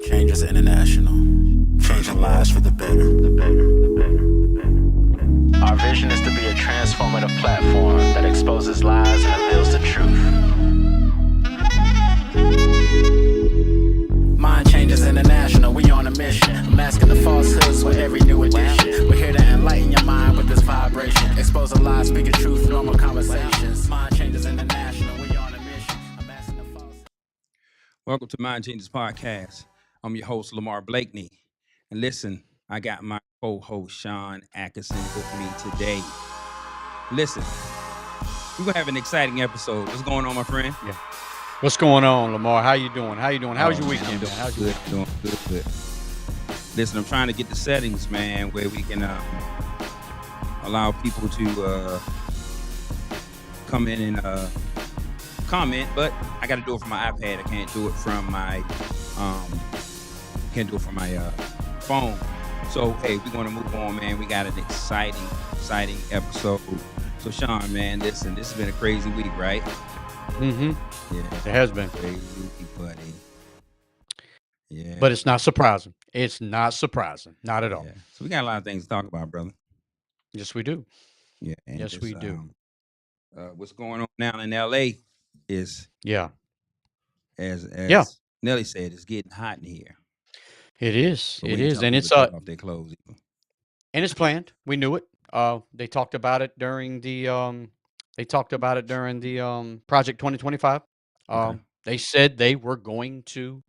Changes International, changing lives for the better. Our vision is to be a transformative platform that exposes lies and reveals the truth. Mind Changes International, we on a mission, masking the falsehoods with every new edition. We're here to enlighten your mind with this vibration, expose the lies, speak the truth, normal conversations. Mind Changes International, we on a mission, masking the falsehoods. Welcome to Mind Changes Podcast. I'm your host, Lamar Blakney. And listen, I got my co-host, Shann Atkinson, with me today. Listen, we're going to have an exciting episode. What's going on, my friend? Yeah. What's going on, Lamar? How you doing? How's your weekend? Doing good. Listen, I'm trying to get the settings, man, where we can allow people to come in and comment, but I got to do it from my iPad. I can't do it from my phone. So hey, we're gonna move on, man. We got an exciting episode. So Shann, man, listen, this has been a crazy week, right? Mm-hmm. Yeah, it has been crazy week, buddy. Yeah, but it's not surprising. Not at all. So we got a lot of things to talk about, brother. Yes, we do. Yeah, and yes, we do. What's going on now in LA is as Nelly said, it's getting hot in here. It is. So it is, and it's off their clothes. And it's planned. We knew it. They talked about it during the Project 2025. Okay. They said they were going to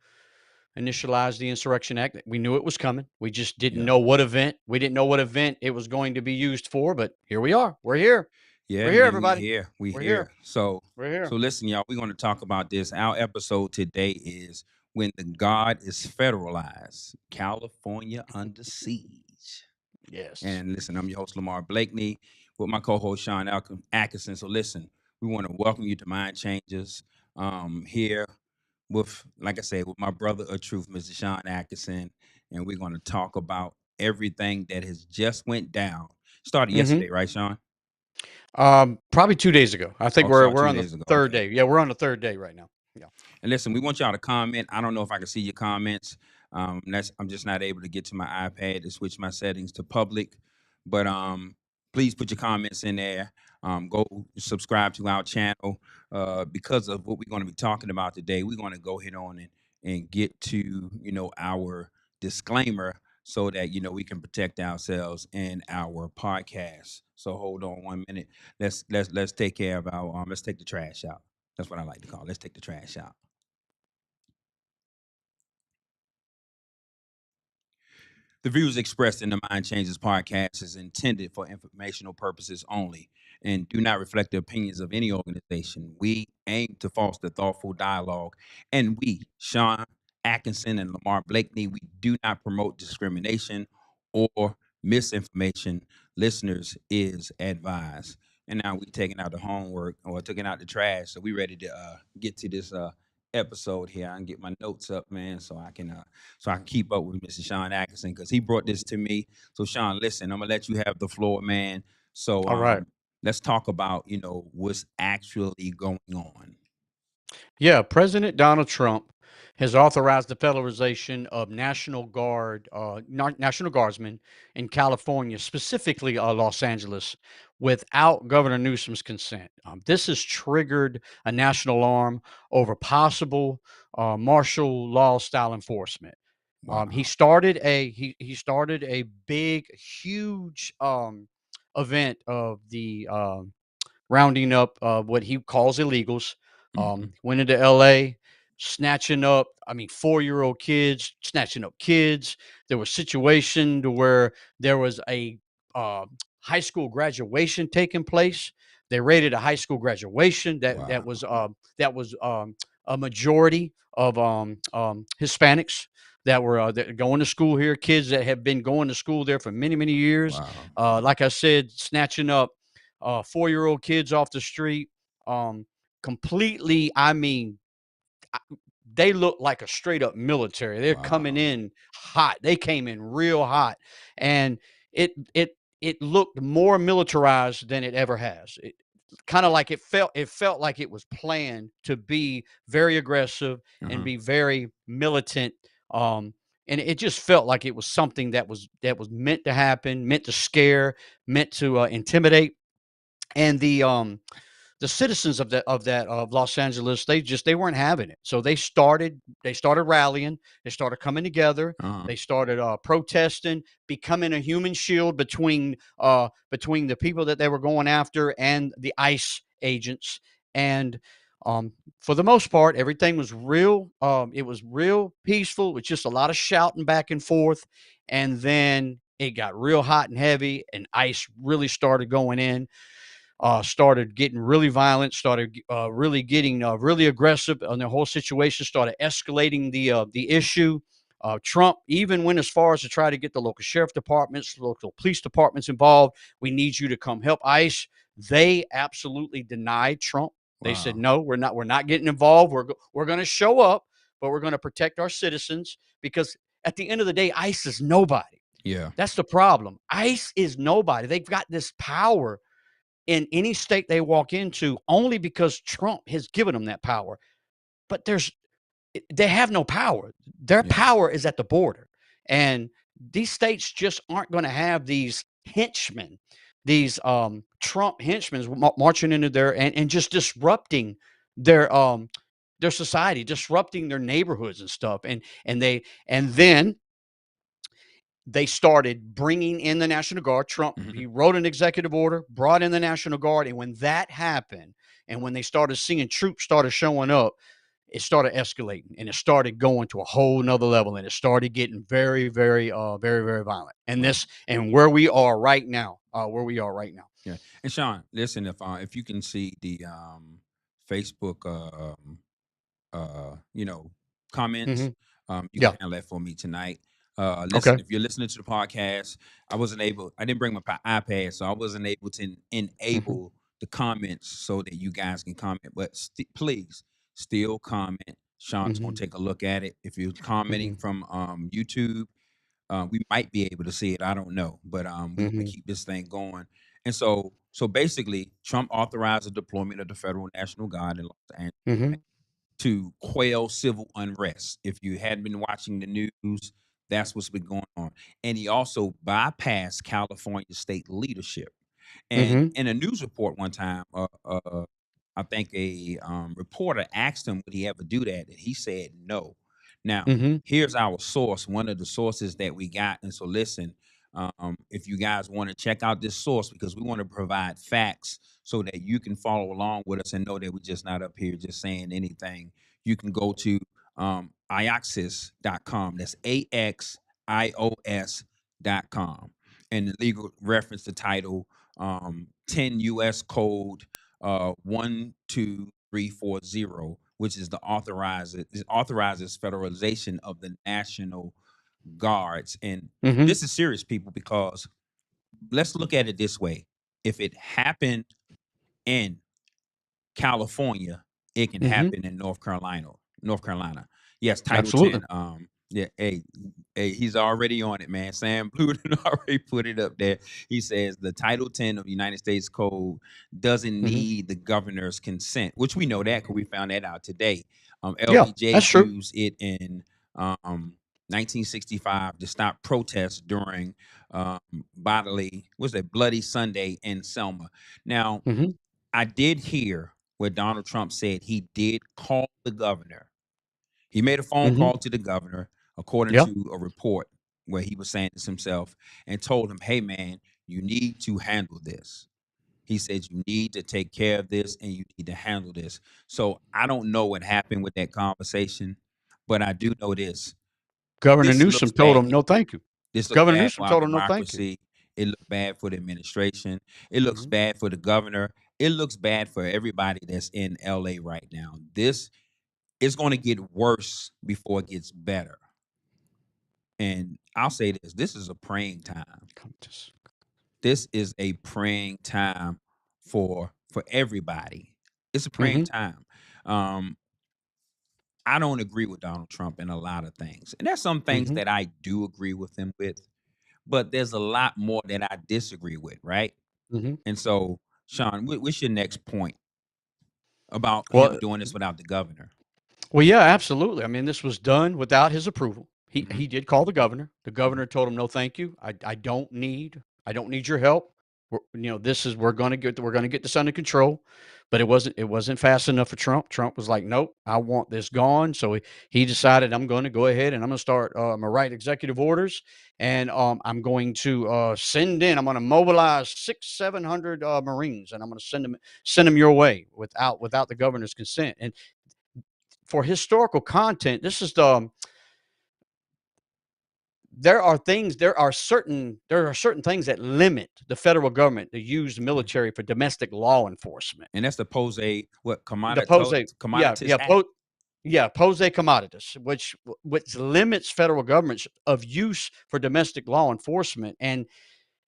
initialize the Insurrection Act. We knew it was coming. We just didn't know what event. We didn't know what event it was going to be used for, but here we are. We're here. Yeah, we're here, everybody. We're here. So we're here. So listen, y'all, we're going to talk about this. Our episode today is When the God is Federalized, California Under Siege. Yes. And listen, I'm your host, Lamar Blakney, with my co-host, Shann Atkinson. So listen, we want to welcome you to Mind Changes here with, like I said, with my brother of truth, Mr. Shann Atkinson. And we're going to talk about everything that has just went down. Started yesterday, right, Shann? Probably 2 days ago. I think we're on the third day. Yeah, we're on the third day right now. Yeah. And listen, we want y'all to comment. I don't know if I can see your comments. I'm just not able to get to my iPad to switch my settings to public. But please put your comments in there. Go subscribe to our channel. Because of what we're going to be talking about today, we're going to go ahead on and get to, our disclaimer so that, we can protect ourselves in our podcast. So hold on 1 minute. Let's take care of our let's take the trash out. That's what I like to call it. Let's take the trash out. The views expressed in the Mind Changes podcast is intended for informational purposes only and do not reflect the opinions of any organization. We aim to foster thoughtful dialogue, and we, Shann Atkinson and Lamar Blakney, we do not promote discrimination or misinformation. Listeners is advised. And now we taking out the homework or taking out the trash, so we ready to get to this episode here. I can get my notes up, man, so I can keep up with Mr. Shann Atkinson because he brought this to me. So Shann, listen, I'm gonna let you have the floor, man. So all right, let's talk about what's actually going on. Yeah, President Donald Trump has authorized the federalization of National Guardsmen in California, specifically Los Angeles, without Governor Newsom's consent. This has triggered a national alarm over possible martial law style enforcement. Wow. He started a big, huge event of the rounding up what he calls illegals. Went into LA, snatching up, 4-year-old kids, snatching up kids. There was a situation to where there was a high school graduation taking place. They raided a high school graduation that was a majority of Hispanics that were going to school here, kids that have been going to school there for many, many years. Wow. Like I said, snatching up 4-year-old kids off the street. Completely, they look like a straight up military. They're coming in hot. They came in real hot, and it looked more militarized than it ever has. It kind of like it felt like it was planned to be very aggressive and be very militant Um, and it just felt like it was something that was meant to happen, meant to scare, meant to intimidate. And the citizens of Los Angeles, they weren't having it. So they started rallying, they started coming together, Uh-huh. they started protesting, becoming a human shield between the people that they were going after and the ICE agents. And for the most part, everything was real. It was real peaceful with just a lot of shouting back and forth. And then it got real hot and heavy, and ICE really started going in, started getting really violent, started really getting really aggressive, and the whole situation started escalating the issue. Trump even went as far as to try to get the local sheriff departments, local police departments involved. We need you to come help ICE. They absolutely denied Trump. They said, Wow. no, we're not getting involved. We're going to show up, but we're going to protect our citizens, because at the end of the day, ICE is nobody. Yeah. That's the problem. ICE is nobody. They've got this power in any state they walk into only because Trump has given them that power. But they have no power. Their Yeah. power is at the border. And these states just aren't going to have these henchmen, these Trump henchmen marching into there and just disrupting their their society, disrupting their neighborhoods and stuff. And then they started bringing in the National Guard. Trump, Mhm. he wrote an executive order, brought in the National Guard. And when that happened, and when they started seeing troops started showing up, it started escalating, and it started going to a whole nother level, and it started getting very, very, very, very violent. And Wow. where we are right now, where we are right now. Yeah. And Sean, listen, if you can see the Facebook you know, comments, Hmm. you can Yeah. handle that for me tonight. Listen, Okay. if you're listening to the podcast, I didn't bring my iPad, so I wasn't able to Hmm. enable the comments so that you guys can comment. But please still comment. Sean's gonna Hmm. take a look at it. If you're commenting Hmm. from YouTube, we might be able to see it. I don't know, but we want to Hmm. keep this thing going. And so basically, Trump authorized the deployment of the Federal National Guard in Los Angeles Hmm. to quell civil unrest. If you hadn't been watching the news, that's what's been going on. And he also bypassed California state leadership. And Hmm. in a news report one time, I think a reporter asked him, would he ever do that? And he said no. Now, Hmm. here's our source, one of the sources that we got. And so, listen, if you guys want to check out this source, because we want to provide facts so that you can follow along with us and know that we're just not up here just saying anything. You can go to ioxis.com. That's AXIOS.com. And the legal reference, the title 10 US code 12340, which is authorizes federalization of the National Guards. And Hmm. this is serious, people, because let's look at it this way. If it happened in California, it can Hmm. happen in North Carolina. North Carolina. Yes, Title Absolutely. 10. Yeah, hey, he's already on it, man. Sam Bluden already put it up there. He says the Title 10 of the United States Code doesn't Hmm. need the governor's consent, which we know that because we found that out today. Yeah, LBJ that's true. used it in 1965 to stop protests during um, Bloody Sunday in Selma. Now, Hmm. I did hear where Donald Trump said he did call the governor. He made a phone Hmm. call to the governor, according Yeah. to a report where he was saying this himself, and told him, hey, man, you need to handle this. He said, you need to take care of this and you need to handle this. So I don't know what happened with that conversation, but I do know this. Governor This looks Newsom told bad. him, no, thank you. This looks Governor bad Newsom for our told him, no, thank you. democracy. It looks bad for the administration. It looks Hmm. bad for the governor. It looks bad for everybody that's in LA right now. This is going to get worse before it gets better. And I'll say this is a praying time. Come just. This is a praying time for everybody. It's a praying Hmm. time. Um, I don't agree with Donald Trump in a lot of things. And there's some things Hmm. that I do agree with him with, but there's a lot more that I disagree with, right? Hmm. And so, Sean, what's your next point about him Well, doing this without the governor? well, yeah, absolutely. I mean, this was done without his approval. Mhm. He did call the governor. The governor told him, "No, thank you. I don't need your help. This is we're gonna get this under control." But it wasn't fast enough for Trump. Trump was like, "Nope, I want this gone." So he decided, "I'm going to go ahead and I'm going to start. I'm going to write executive orders, and I'm going to send in. I'm going to mobilize 700 Marines, and I'm going to send them your way without the governor's consent." And for historical content, this is the there are certain things that limit the federal government to use the Mhm. military for domestic law enforcement. And that's the Pose what The Pose, yeah, Commodities Act. Pose Commodities, which limits federal governments of use for domestic law enforcement, and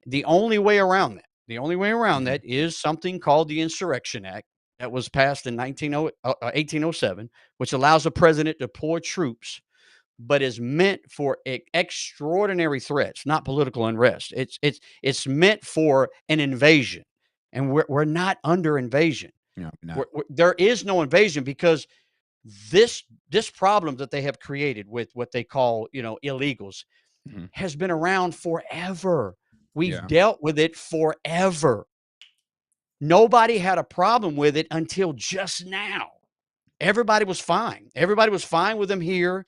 the only way around Mhm. that is something called the Insurrection Act that was passed in 1807, which allows the president to deploy troops, but is meant for extraordinary threats, not political unrest. It's meant for an invasion, and we're not under invasion. No, not. There is no invasion because this problem that they have created with what they call illegals Mhm. has been around forever. We've Yeah. dealt with it forever. Nobody had a problem with it until just now. Everybody was fine. Everybody was fine with them here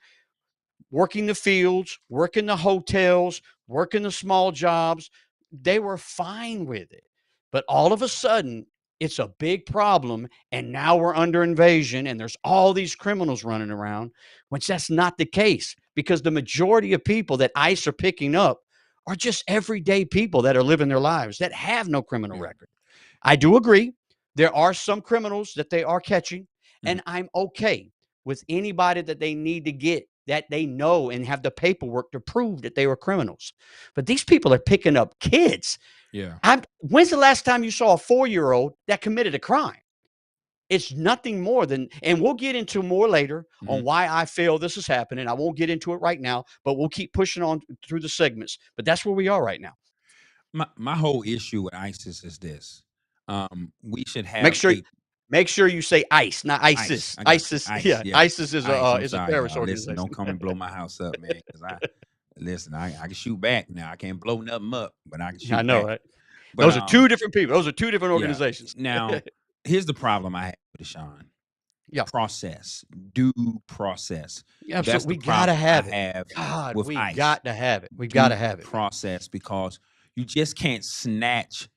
working the fields, working the hotels, working the small jobs. They were fine with it. But all of a sudden, it's a big problem. And now we're under invasion, and there's all these criminals running around, which that's not the case because the majority of people that ICE are picking up are just everyday people that are living their lives that have no criminal Yeah. record. I do agree. There are some criminals that they are catching, Mhm. and I'm okay with anybody that they need to get that they know and have the paperwork to prove that they were criminals. But these people are picking up kids. Yeah. When's the last time you saw a 4-year-old that committed a crime? It's nothing more than, and we'll get into more later Mhm. on why I feel this is happening. I won't get into it right now, but we'll keep pushing on through the segments. But that's where we are right now. My whole issue with ISIS is this. We should Make have sure a make sure you say ICE, not ICE. ISIS. I got you. ISIS, ICE. yeah, Yeah. ISIS ICE. I'm is a sorry, terrorist y'all. Listen, don't organization. come and blow my house up, man. Because listen, I can shoot back now. I can't blow nothing up, but I can I shoot know, back. right? But Those are 2 different people. Those are 2 different yeah. organizations. Now, here's the problem I have with Sean. Yeah. Process, due process. Yeah, That's absolutely. the We gotta problem I have it. have God, with we ICE. got to have it. We've Due gotta have it, man. process, because you just can't snatch.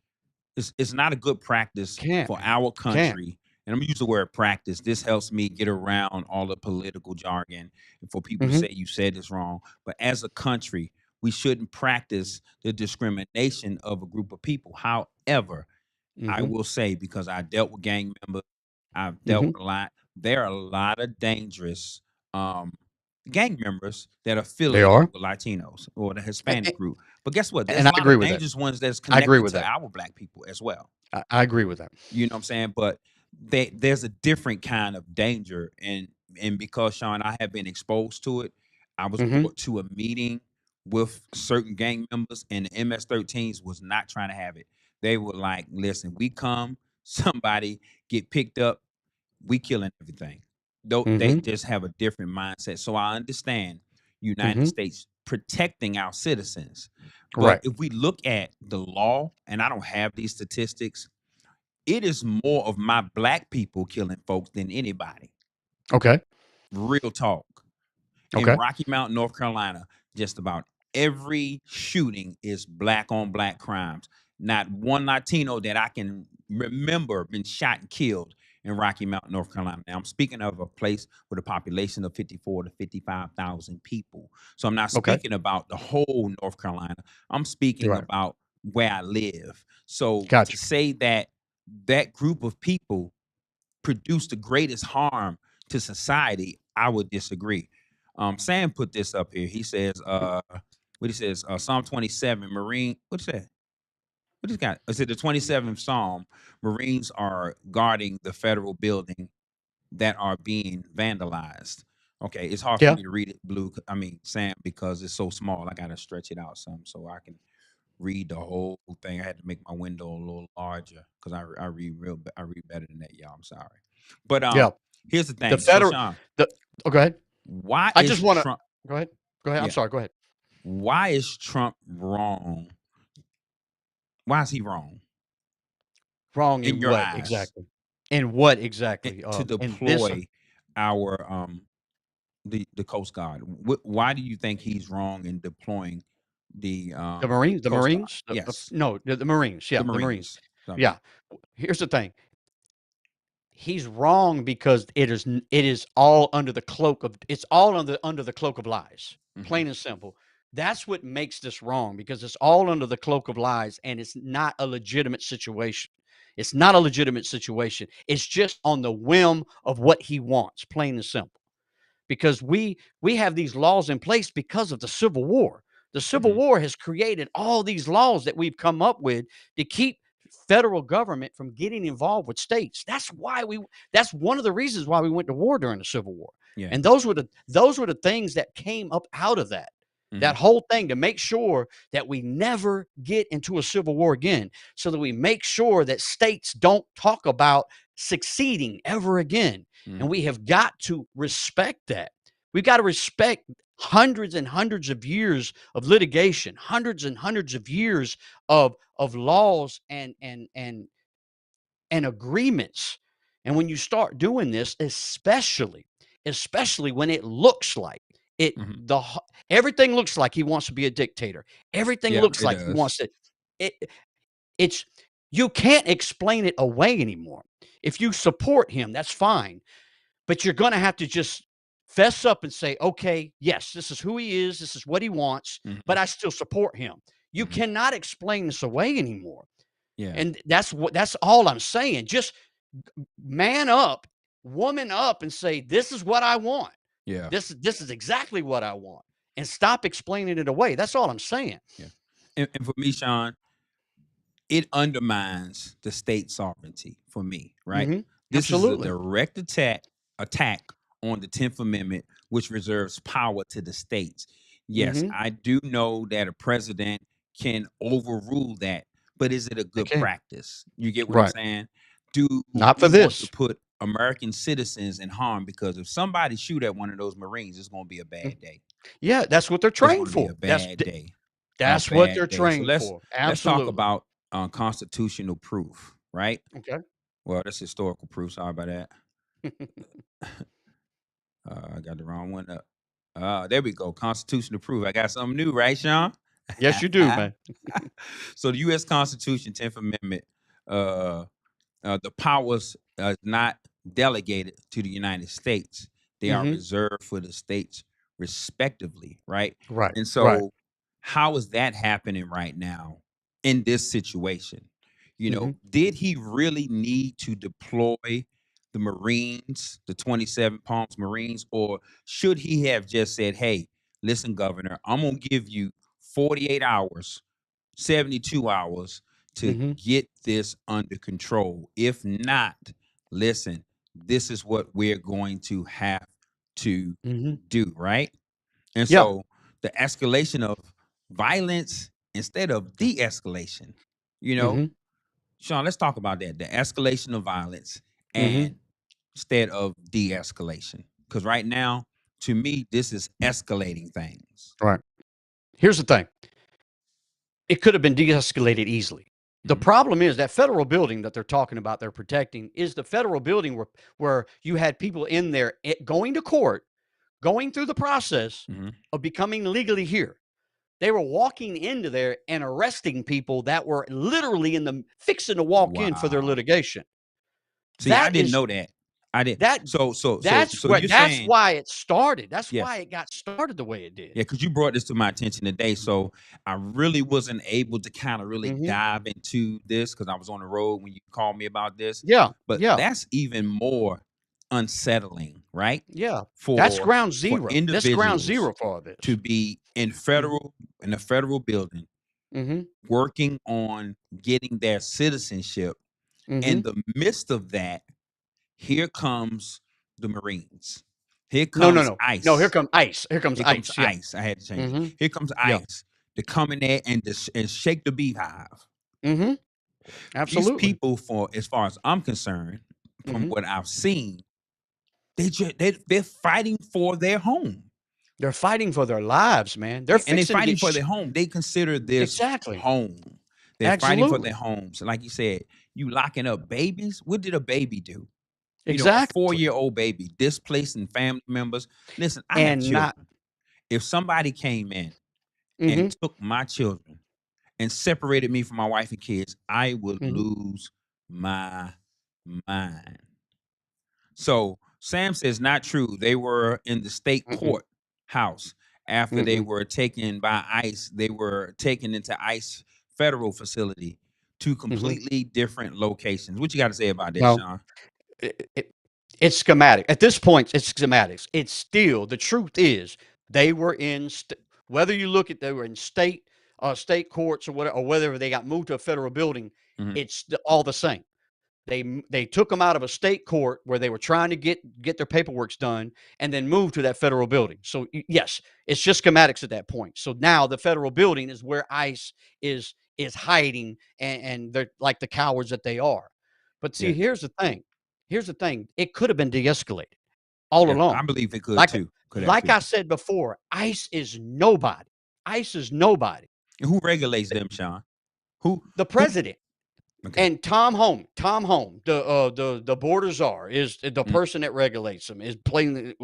It's not a good practice Can't, for man. our You can't. country. And I'm gonna use the word practice. This helps me get around all the political jargon and for people to Mhm, say you said this wrong. But as a country, we shouldn't practice the discrimination of a group of people. However, I mhm, will say, because I dealt with gang members, I've dealt mhm. with a lot. There are a lot of dangerous um, gang members that are They affiliated are, with Latinos or the a Hispanic group. But guess what? There's and a I lot agree of with that. dangerous ones that's I agree connected with to that. our black people as well. I agree with that. You know what I'm saying? But there's a different kind of danger, and because Sean, I have been exposed to it. I was Mhm, brought to a meeting with certain gang members, and the MS-13s was not trying to have it. They were like, "Listen, we come, somebody get picked up, we killing everything." Though they mhm, just have a different mindset. So I understand United mhm. States protecting our citizens, but Right. if we look at the law, and I don't have these statistics, it is more of my black people killing folks than anybody. Okay. Real talk. In Okay. Rocky Mount, North Carolina, just about every shooting is black on black crimes. Not one Latino that I can remember been shot and killed in Rocky Mount, North Carolina. Now I'm speaking of a place with a population of 54 to 55,000 people. So I'm not Okay. speaking about the whole North Carolina. I'm speaking Right. about where I live. So to Gotcha. say that that group of people produce the greatest harm to society, I would disagree. Sam put this up here. He says, what he says, Psalm 27, Marine, what's that? What he's got? Is it the 27th Psalm? Marines are guarding the federal building that are being vandalized. Okay, it's hard for Yeah. me to read it, Sam, because it's so small. I gotta stretch it out some so I can read the whole thing. I had to make my window a little larger because I read better than that, y'all. I'm sorry. But Yeah. here's the The thing. So federal Sean, the Oh, go ahead. why I just is wanna Trump Go ahead. Go ahead. I'm Yeah. sorry. Go ahead. Why is Trump wrong? Why is he wrong Wrong in in your what eyes exactly? In what exactly? to In this deploy our the Coast Guard? Why do you think he's wrong in deploying the the Coast Guard? Marines, Yes, no, the Marines. the Yeah, the Marines. Marines. I mean, Yeah. Here's the thing. He's wrong because it is all under the cloak of it's all under the cloak of lies. hmm Plain and simple. That's what makes this wrong because it's all under the cloak of lies and it's not a legitimate situation. It's not a legitimate situation. It's just on the whim of what he wants, plain and simple, because we have these laws in place because of the Civil War. The Civil hmm War has created all these laws that we've come up with to keep federal government from getting involved with states. That's one of the reasons why we went to war during the Civil War. yeah. And those were the things that came up out of that. hmm That whole thing to make sure that we never get into a civil war again, so that we make sure that states don't talk about succeeding ever again. hmm And we have got to respect that. We've got to respect hundreds and hundreds of years of litigation, hundreds and hundreds of years of laws and agreements. And when you start doing this, especially when it looks like it hmm the everything looks like he wants to be a dictator. Everything Yeah, looks it like he does. wants to it, it's you can't explain it away anymore. If you support him, that's fine, but you're going to have to just fess up and say, okay, yes, this is who he is. This is what he wants, hmm but I still support him. You hmm cannot explain this away anymore. Yeah, And that's all I'm saying. Just man up, woman up and say, this is what I want. yeah, This is exactly what I want. And stop explaining it away. That's all I'm saying. yeah. And for me, Sean, it undermines the state sovereignty for me, right? Mhm. This is a Absolutely. direct attack on the 10th Amendment, which reserves power to the states. Yes, Mhm. I do know that a president can overrule that, but is it a good Okay. practice? You get what I'm Right. saying? Do Not for we want to this. put American citizens in harm? Because if somebody shoot at one of those Marines, it's going to be a Mm. bad day. Yeah, that's what they're It's going trained to be for. a bad day. A That's what bad they're day. So trained let's for. let's talk Absolutely. about constitutional proof, right? Okay. Well, that's historical proof. Sorry about that. I got the wrong one up. There we go. Constitutional proof. I got something new, right, Sean? Yes, you do, man. So the U.S. Constitution, 10th Amendment, uh, the powers are not delegated to the United States. They are Mhm. reserved for the states respectively, right? Right. And Right. so how is that happening right now in this situation? Mhm. Did he really need to deploy the Marines, the 27 Palms Marines, or should he have just said, hey, listen, Governor, I'm going to give you 48 hours 72 hours to Mhm. get this under control. If not, listen, this is what we're going to have to Mhm. do, right? And Yeah. so the escalation of violence instead of de escalation, you know, Mhm. Sean, let's talk about that. The escalation of violence Mhm. and instead of de escalation. Because right now, to me, this is escalating things. Right. Here's the thing. It could have been de-escalated easily. The hmm problem is that federal building that they're talking about, they're protecting, is the federal building where you had people in there going to court, going through the process hmm of becoming legally here. They were walking into there and arresting people that were literally in the fixing to walk in for their Wow. litigation. See, I That didn't is know that. I didn't. that So you're that's saying, why it started. That's yeah, why it got started the way it did. yeah, because you brought this to my attention today. So I really wasn't able to kind of really Mhm. dive into this because I was on the road when you called me about this. Yeah. But Yeah. that's even more unsettling, right? Yeah. That's For ground for zero. That's ground individuals zero for all to this. be Mhm. in a federal building Mhm. working on getting their citizenship. In Mhm. the midst of that, here comes the Marines. Here No, no, comes no. No, here ICE. comes ICE. Here comes Here comes ICE. Yeah. ICE. I had to change it. Mhm. Here comes Yeah. ICE to come in there and and shake the beehive. Mhm. These Absolutely. people, for as far as I'm concerned, from Mhm. what I've seen, they're fighting for their home. They're fighting for their lives, man. They're Yeah, and they fixing to fighting get for their home. They consider this exactly. home. They're fighting for Absolutely. their homes. Like you said, you locking up babies. What did a baby do? A Exactly. 4-year-old baby displacing family members. Listen, I have And not children. If somebody came in and mhm, took my children and separated me from my wife and kids, I would mhm, lose my mind. So Sam says not true. They were in the state mm-mm, court house after they mm-mm, were taken by ICE. They were taken into ICE federal facility, two mhm. completely different locations. What you got to say about that, No, Sean? it it's schematic. At this point, it's schematics. It's still the truth is they were in whether you look at they were in state courts or whatever, or whether they got moved to a federal building, Mhm. it's all the same. They took them out of a state court where they were trying to get their paperwork done, and then moved to that federal building. So yes, it's just schematics at that point. So now the federal building is where ICE is hiding, and they're like the cowards that they are. But see, Yeah, here's the thing. Here's the thing. It could have been de-escalated all yeah, I along. believe it could Like too. Could have like too. I said before, ICE is nobody. ICE is nobody. And who regulates them, Sean? Who? The Who? president. Okay. And Tom Home, the border czar, is the Mm, person that regulates them. Is playing.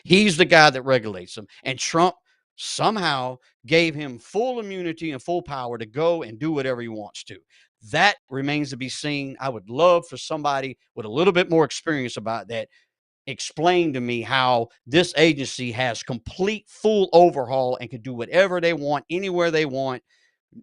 He's the guy that regulates them. And Trump somehow gave him full immunity and full power to go and do whatever he wants to. That remains to be seen. I would love for somebody with a little bit more experience about that explain to me how this agency has complete full overhaul and can do whatever they want anywhere they want.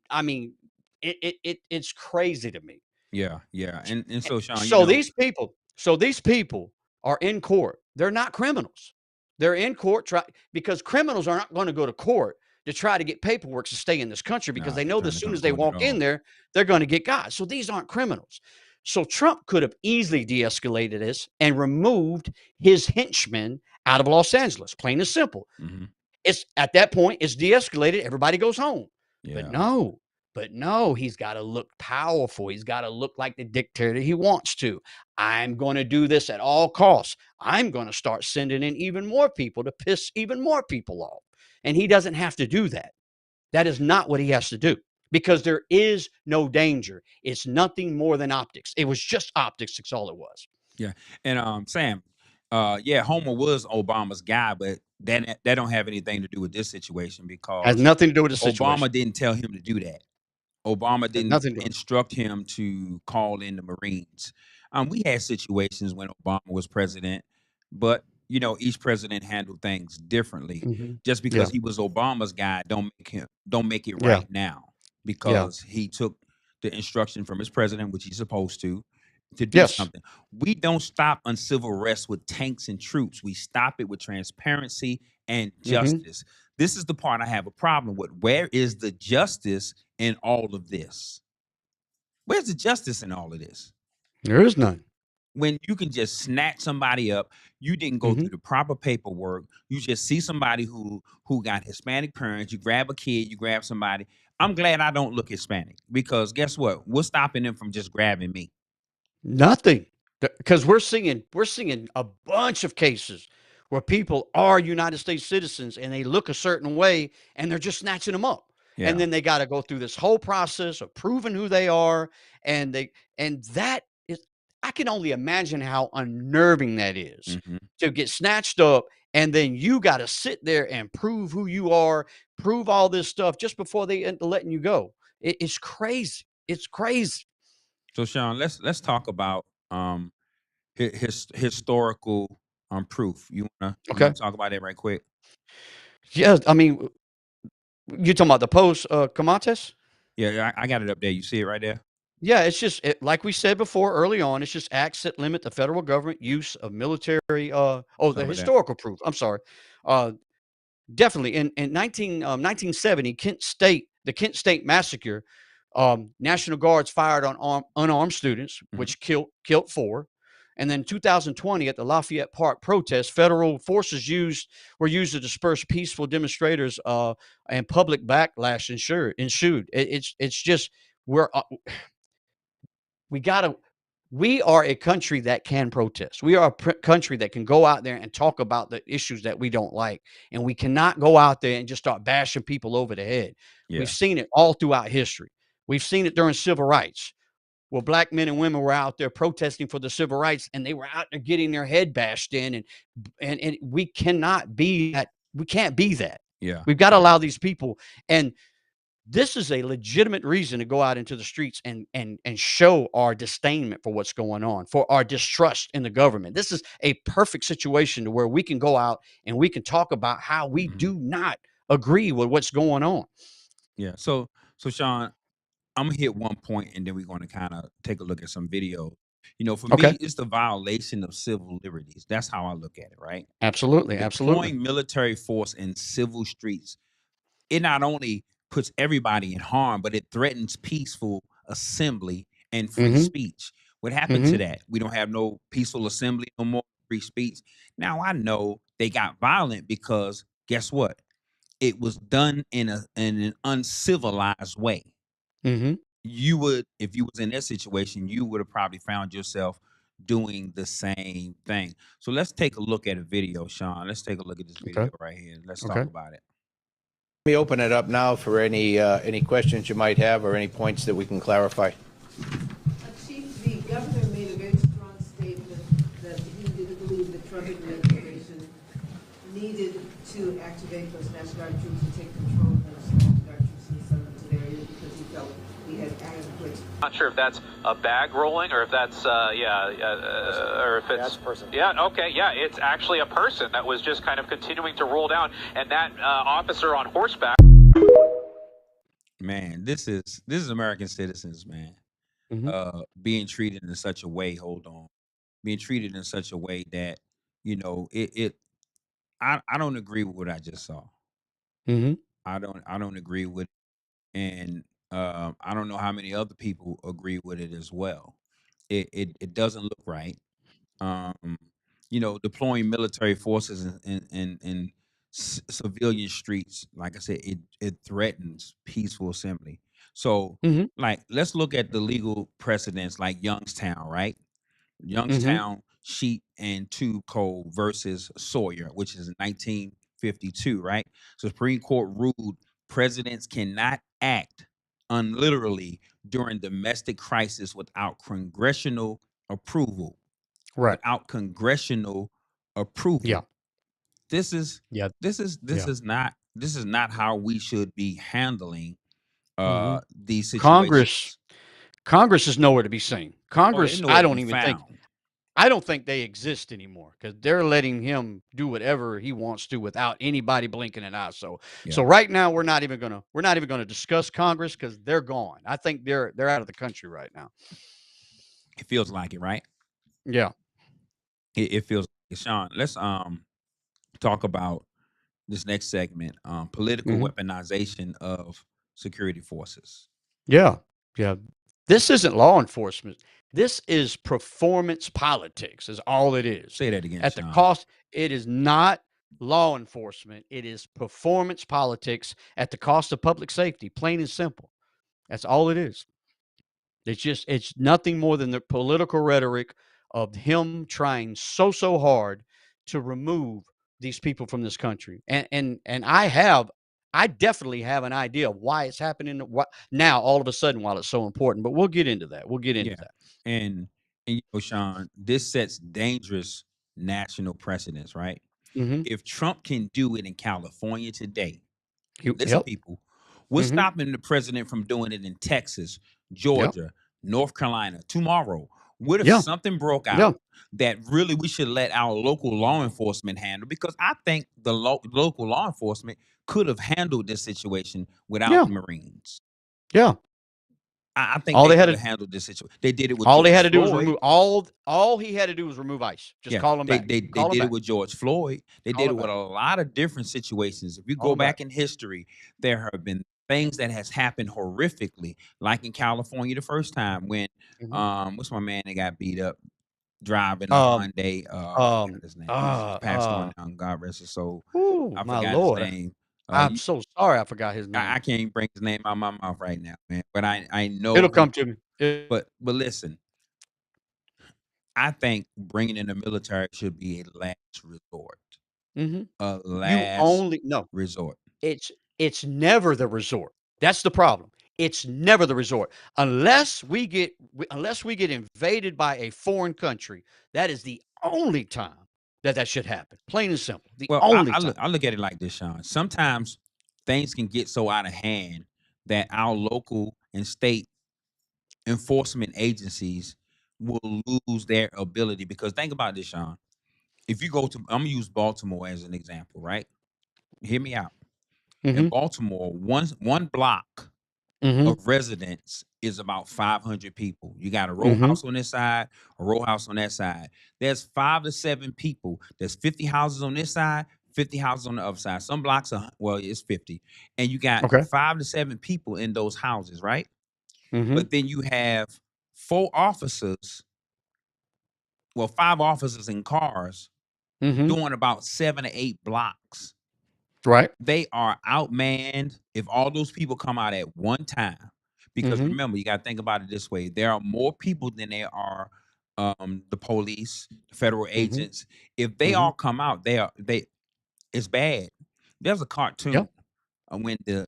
I mean, it's crazy to me. yeah, yeah. And so, Sean, So these people are in court. They're not criminals. They're in court because criminals are not going to go to court to try to get paperwork to stay in this country because no, they know that as they're soon gonna as they go at walk in all. there, they're going to get got. So these aren't criminals. So Trump could have easily de-escalated this and removed his henchmen out of Los Angeles, plain and simple. Hmm. It's at that point, it's de-escalated, everybody goes home. But Yeah, no, but no, he's got to look powerful. He's got to look like the dictator he wants to. I'm going to do this at all costs. I'm going to start sending in even more people to piss even more people off. And he doesn't have to do that. That is not what he has to do because there is no danger. It's nothing more than optics. It was just optics. That's all it was. yeah. And Sam, yeah, Homer was Obama's guy, but that don't have anything to do with this situation Has because nothing to do with the Obama situation. didn't tell him to do that. Obama Has didn't nothing to do. instruct him to call in the Marines. We had situations when Obama was president, but each president handled things differently. Mhm. Just because Yeah. he was Obama's guy, don't make it Yeah. right now Yeah. because he took the instruction from his president, which he's supposed to do Yes. something. We don't stop uncivil arrest with tanks and troops. We stop it with transparency and Mhm. justice. This is the part I have a problem with. Where is the justice in all of this? Where's the justice in all of this? There is none. When you can just snatch somebody up, you didn't go Mhm. through the proper paperwork. You just see somebody who got Hispanic parents. You grab a kid, you grab somebody. I'm glad I don't look Hispanic because guess what? What's stopping them from just grabbing me? Nothing. Because we're seeing a bunch of cases where people are United States citizens and they look a certain way and they're just snatching them up. And Yeah. then they got to go through this whole process of proving who they are. And that is, I can only imagine how unnerving that is Hmm. to get snatched up. And then you got to sit there and prove who you are, prove all this stuff just before they end up letting you go. It's crazy. It's crazy. So Sean, let's talk about historical proof. You wanna Okay. talk about that right quick? Yeah. I mean, you talking about the post Comates? Yeah, I got it up there. You see it right there? Yeah, it's just like we said before early on. It's just acts that limit the federal government use of military. Talk The about that. historical proof. I'm sorry. Uh, Definitely in 1970, the Kent State massacre. National Guards fired on unarmed students, Mhm. which killed four. And then 2020 at the Lafayette Park protest, federal forces were used to disperse peaceful demonstrators, and public backlash ensued. It's just we're we gotta we are a country that can protest. We are a country that can go out there and talk about the issues that we don't like. And we cannot go out there and just start bashing people over the head. We've Yeah. seen it all throughout history. We've seen it during civil rights, where black men and women were out there protesting for the civil rights, and they were out there getting their head bashed in. And we cannot be that. We can't be that. Yeah. We've got to allow these people. And this is a legitimate reason to go out into the streets and show our disdainment for what's going on, for our distrust in the government. This is a perfect situation to where we can go out and we can talk about how we do not agree with what's going on. Yeah. So Shann, I'm gonna hit one point and then we're gonna kind of take a look at some video. For Okay. me, it's the violation of civil liberties. That's how I look at it, right? Absolutely. Absolutely. Deploying military force in civil streets, it not only puts everybody in harm, but it threatens peaceful assembly and free Mm-hmm. speech. What happened to Mm-hmm. that? We don't have no peaceful assembly, no more free speech. Now I know they got violent because guess what? It was done in an uncivilized way. Mm-hmm. You would, if you was in that situation, you would have probably found yourself doing the same thing. So let's take a look at a video, Shann. Let's take a look at this video Okay. right here. Let's Okay. talk about it. Let me open it up now for any questions you might have or any points that we can clarify. Chief, the governor made a very strong statement that he didn't believe the Trump administration needed to activate those National Guard troops and take control of those National Guard troops in the southern areas because he felt he had adequate. Not sure if that's a bag rolling or if that's or if it's That's a person. Yeah, okay, yeah, it's actually a person that was just kind of continuing to roll down, and that officer on horseback. Man, this is American citizens, man. Mm-hmm. Being treated in such a way, being treated in such a way that, I don't agree with what I just saw. Mm-hmm. I don't agree with it. And I don't know how many other people agree with it as well. It doesn't look right. Um, deploying military forces in civilian streets, like I said, it threatens peaceful assembly. So, Mm-hmm. like, let's look at the legal precedents, like Youngstown, right? Mm-hmm. Youngstown Sheep and Tube Code versus Sawyer, which is 1952, right? So Supreme Court ruled presidents cannot act unliterally during domestic crisis without congressional approval. Right. Without congressional approval. Yeah. This is Yeah. this is Yeah. this is not how we should be handling Mm-hmm. these Congress. situations. Congress is nowhere to be seen. Oh, Congress, they nowhere to be I don't think they exist anymore because they're letting him do whatever he wants to without anybody blinking an eye. So Yeah. right now we're not even gonna discuss Congress because they're gone. I think they're out of the country right now. It feels like it, right? Yeah. It feels like it. Shann, let's talk about this next segment, political Mhm. weaponization of security forces. Yeah. Yeah. This isn't law enforcement. This is performance politics, is all it is. Say that again, At the Shann. cost, it is not law enforcement. It is performance politics at the cost of public safety, plain and simple. That's all it is. It's nothing more than the political rhetoric of him trying so hard to remove these people from this country. And I definitely have an idea of why it's happening now all of a sudden while it's so important. But we'll get into that. We'll get into Yeah. that. And Shann, this sets dangerous national precedents, right? Mm-hmm. If Trump can do it in California today, listen, Yep. people, what's Mm-hmm. stopping the president from doing it in Texas, Yep. Georgia, North Carolina tomorrow? What if Yeah. something broke Yeah. out that really we should let our local law enforcement handle? Because I think the local law enforcement could have handled this situation without Yeah. the Marines. Yeah. I think All they they had could to have handled this situation. They did it with all they George had to do was Floyd. remove all he had to do was remove ICE. Just Yeah, call him back. they Call him did it back. with George Floyd. They Call did it him with back. a lot of different situations. If you Call go him back. back in history, there have been things that has happened horrifically, like in California the first time when Mhm. what's my man that got beat up driving a Hyundai? I forgot his name. He's passed on now. God rest his soul. Ooh, I my forgot Lord. his name. I'm so sorry I forgot his name. I can't even bring his name out of my mouth right now, man. But I know It'll who- come to me. But listen, I think bringing in the military should be a last resort. Mhm. A You last only no. resort. It's it's never the resort. That's the problem. It's never the resort. Unless we get invaded by a foreign country, that is the only time that that should happen. Plain and simple. The Well, only time. I look at it like this, Sean. Sometimes things can get so out of hand that our local and state enforcement agencies will lose their ability. Because think about this, Sean. If you go to, I'm gonna use Baltimore as an example, right? Hear me out. In Mhm. Baltimore, one block Mhm. of residents is about 500 people. You got a row Mhm. house on this side, a row house on that side. There's 5 to 7 people. There's 50 houses on this side, 50 houses on the other side. Some blocks are, well, it's 50. And you got Okay. 5 to 7 people in those houses, right? Mhm. But then you have 4 officers, well, 5 officers in cars Mhm. doing about 7 to 8 blocks. Right. They are outmanned if all those people come out at one time. Because Mhm. remember, you got to think about it this way: there are more people than there are the police, the federal Mhm. agents. If they all Mhm. come out, they it's bad. There's a Yeah. cartoon when the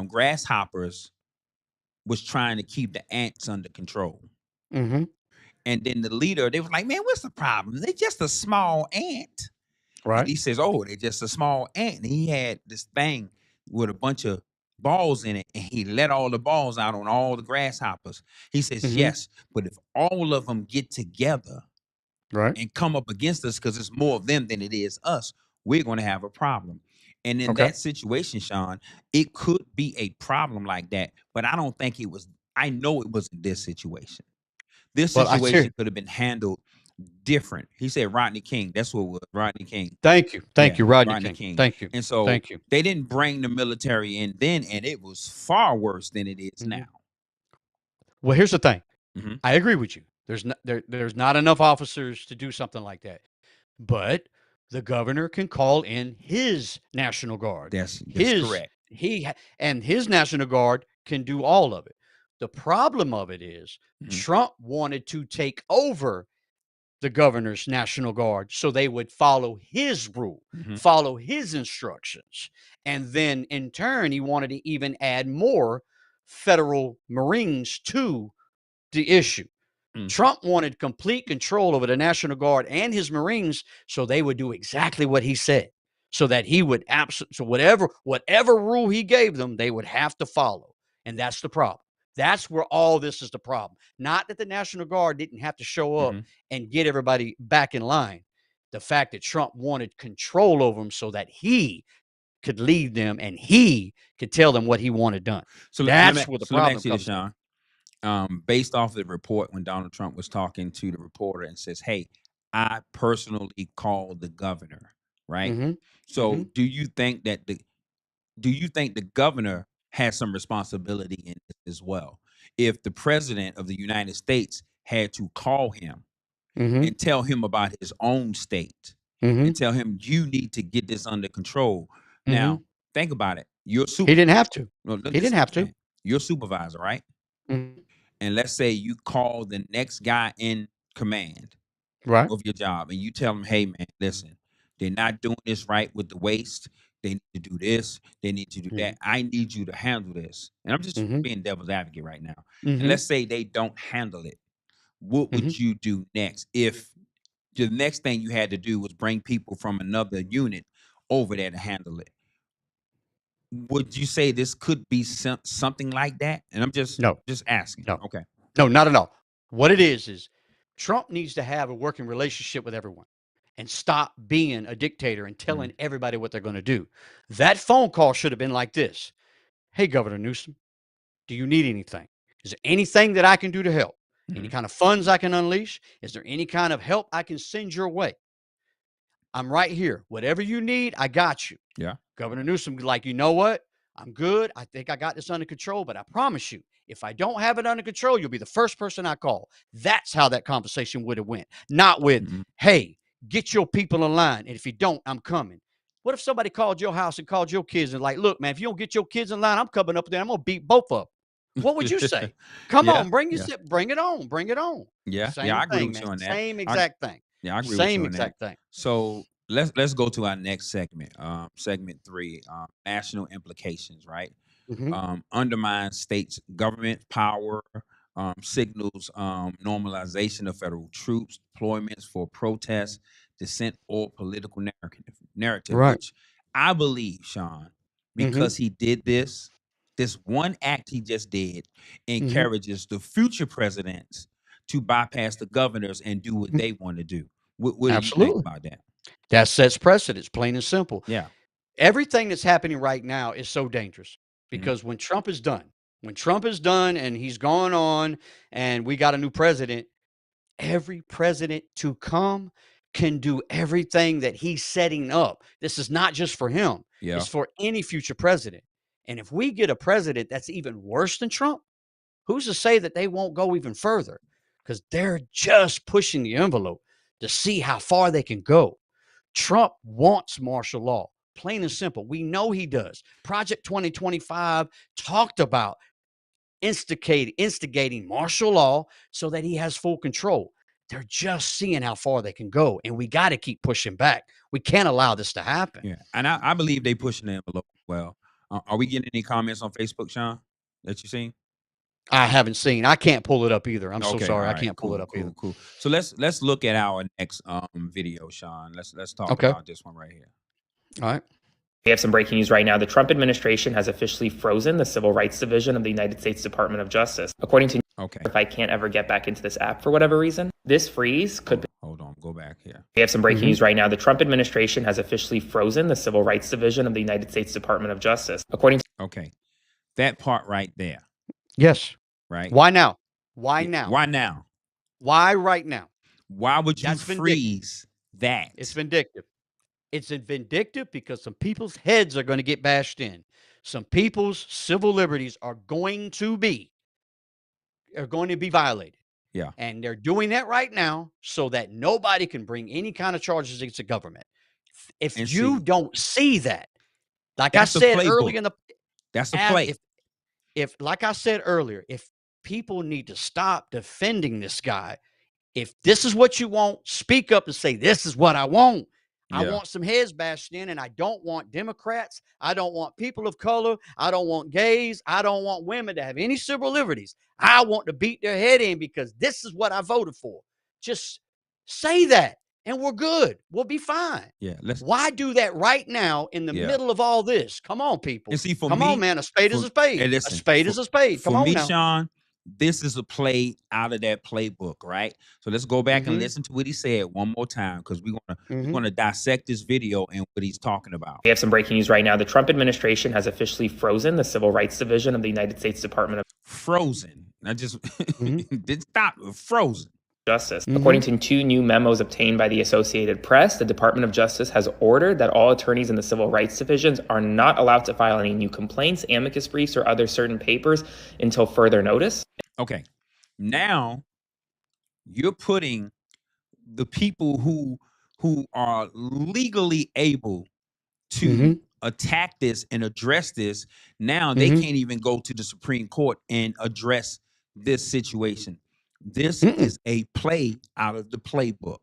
grasshoppers was trying to keep the ants under control, Mhm. and then the leader they was like, "Man, what's the problem? They just a small ant." And Right. he says, "Oh, they're just a small ant." And he had this thing with a bunch of balls in it, and he let all the balls out on all the grasshoppers. He says, Mhm. "Yes, but if all of them get together Right. and come up against us, because it's more of them than it is us, we're going to have a problem." And in Okay. that situation, Sean, it could be a problem like that, but I don't think it was. I know it wasn't this situation. This Well, I situation see. could have been handled different. He said Rodney King. That's what it was. Rodney King. Thank you. Thank Yeah, you, Rodney Rodney King. King. Thank you. And so Thank you. they didn't bring the military in then, and it was far worse than it is now. Mhm. Well, here's the thing. Hmm. I agree with you. There's not enough officers to do something like that. But the governor can call in his National Guard. That's correct. And his National Guard can do all of it. The problem of it is Hmm. Trump wanted to take over the governor's National Guard so they would follow his rule, Hmm. follow his instructions. And then in turn, he wanted to even add more federal Marines to the issue. Mm. Trump wanted complete control over the National Guard and his Marines so they would do exactly what he said. So that he would so whatever rule he gave them, they would have to follow. And that's the problem. That's where all this is the problem. Not that the National Guard didn't have to show up Hmm. and get everybody back in line. The fact that Trump wanted control over them so that he could lead them and he could tell them what he wanted done. That's where the So let me problem ask you this, comes in. Sean. Based off the report when Donald Trump was talking to the reporter and says, "Hey, I personally called the governor," right? Mm-hmm. So Mm-hmm. do you think the governor has some responsibility in this as well? If the president of the United States had to call him Mm-hmm. and tell him about his own state Mm-hmm. and tell him you need to get this under control. Mm-hmm. Now, think about it. You're a He super. didn't have to. No, He didn't listen have what I'm to. saying. You're a supervisor, right? Mhm. And let's say you call the next guy in command Right. of your job and you tell them, "Hey, man, listen, they're not doing this right with the waste. They need to do this. They need to do Mhm. that. I need you to handle this." And I'm just Mhm. being devil's advocate right now. And Mhm. let's say they don't handle it. What Mhm. would you do next if the next thing you had to do was bring people from another unit over there to handle it? Would you say this could be something like that? And I'm No. just asking. No. Okay. No, not at all. What it is Trump needs to have a working relationship with everyone and stop being a dictator and Mhm. telling everybody what they're going to do. That phone call should have been like this. Hey, Governor Newsom, do you need anything? Is there anything that I can do to help? Any Mhm. kind of funds I can unleash? Is there any kind of help I can send your way? I'm right here. Whatever you need, I got you. Yeah. Governor Newsom, like, you know what? I'm good. I think I got this under control, but I promise you, if I don't have it under control, you'll be the first person I call. That's how that conversation would have went. Not with, Mhm. hey, get your people in line. And if you don't, I'm coming. What if somebody called your house and called your kids and like, look, man, if you don't get your kids in line, I'm coming up there. I'm going to beat both of them. What would you say? Come Yeah, on, bring yeah, bring it on, bring it on. yeah, yeah. Same I agree thing, with man. you on that. Same I exact thing. Yeah, I agree with Same you on that. exact thing. So let's go to our next segment, segment 3, national implications. Right, Hmm. undermines states' government power, signals normalization of federal troops deployments for protest, dissent, or political narrative, Right. which I believe, Sean, Hmm. because he did this one act he just did Hmm. encourages the future presidents to bypass the governors and do what they want to do. What do you think Absolutely. about that? That sets precedents, plain and simple. Yeah. Everything that's happening right now is so dangerous Mhm. because when Trump is done and he's gone on and we got a new president, every president to come can do everything that he's setting up. This is not just for him, Yeah. it's for any future president. And if we get a president that's even worse than Trump, who's to say that they won't go even further? Because they're just pushing the envelope to see how far they can go. Trump wants martial law, plain and simple. We know he does. Project 2025 talked about instigating martial law so that he has full control. They're just seeing how far they can go, and we got to keep pushing back. We can't allow this to happen. Yeah. And I believe they pushing the envelope well. Are we getting any comments on Facebook, Sean, that you seen? I haven't seen. I can't pull it up either. I'm so Okay, all sorry. I right, can't pull it cool, up cool, either. cool. So let's look at our next video, Sean. Let's talk Okay. about this one right here. All right. We have some breaking news right now. The Trump administration has officially frozen the Civil Rights Division of the United States Department of Justice. According to Okay. if I can't ever get back into this app for whatever reason, this freeze could. Hold on, go back here. We have some breaking Mhm. news right now. The Trump administration has officially frozen the Civil Rights Division of the United States Department of Justice. According to Okay. That part right there, Yes. right? Why now? Why Yeah, now? Why now? Why right now? Why would you That's vindictive. freeze that? It's vindictive. It's vindictive because some people's heads are going to get bashed in. Some people's civil liberties are going to be violated. Yeah. And they're doing that right now so that nobody can bring any kind of charges against the government. If And you see, don't see that, like I that's the said playbook. earlier in the That's the ab- play. if like I said earlier, if people need to stop defending this guy, if this is what you want, speak up and say, this is what I want. I Yeah. want some heads bashed in, and I don't want Democrats. I don't want people of color. I don't want gays. I don't want women to have any civil liberties. I want to beat their head in because this is what I voted for. Just say that, and we're good. We'll be fine. Yeah. Let's Why do that right now in the Yeah. middle of all this? Come on, people. And see, for Come me, on, man. A spade is a spade. Hey, A listen, spade is a spade. Come for on me, now. Sean, this is a play out of that playbook, right? So let's go back and Mhm. listen to what he said one more time because we're Mhm. gonna dissect this video and what he's talking about. we have some breaking news right now. The Trump administration has officially frozen the Civil Rights Division of the United States Department of Frozen. I just Mhm. didn't stop. Frozen. Justice. Mhm. According to 2 new memos obtained by the Associated Press, the Department of Justice has ordered that all attorneys in the civil rights divisions are not allowed to file any new complaints, amicus briefs, or other certain papers until further notice. Okay. Now you're putting the people who are legally able to Mhm. attack this and address this. Now they Mhm. can't even go to the Supreme Court and address this situation. This Mm-mm. is a play out of the playbook.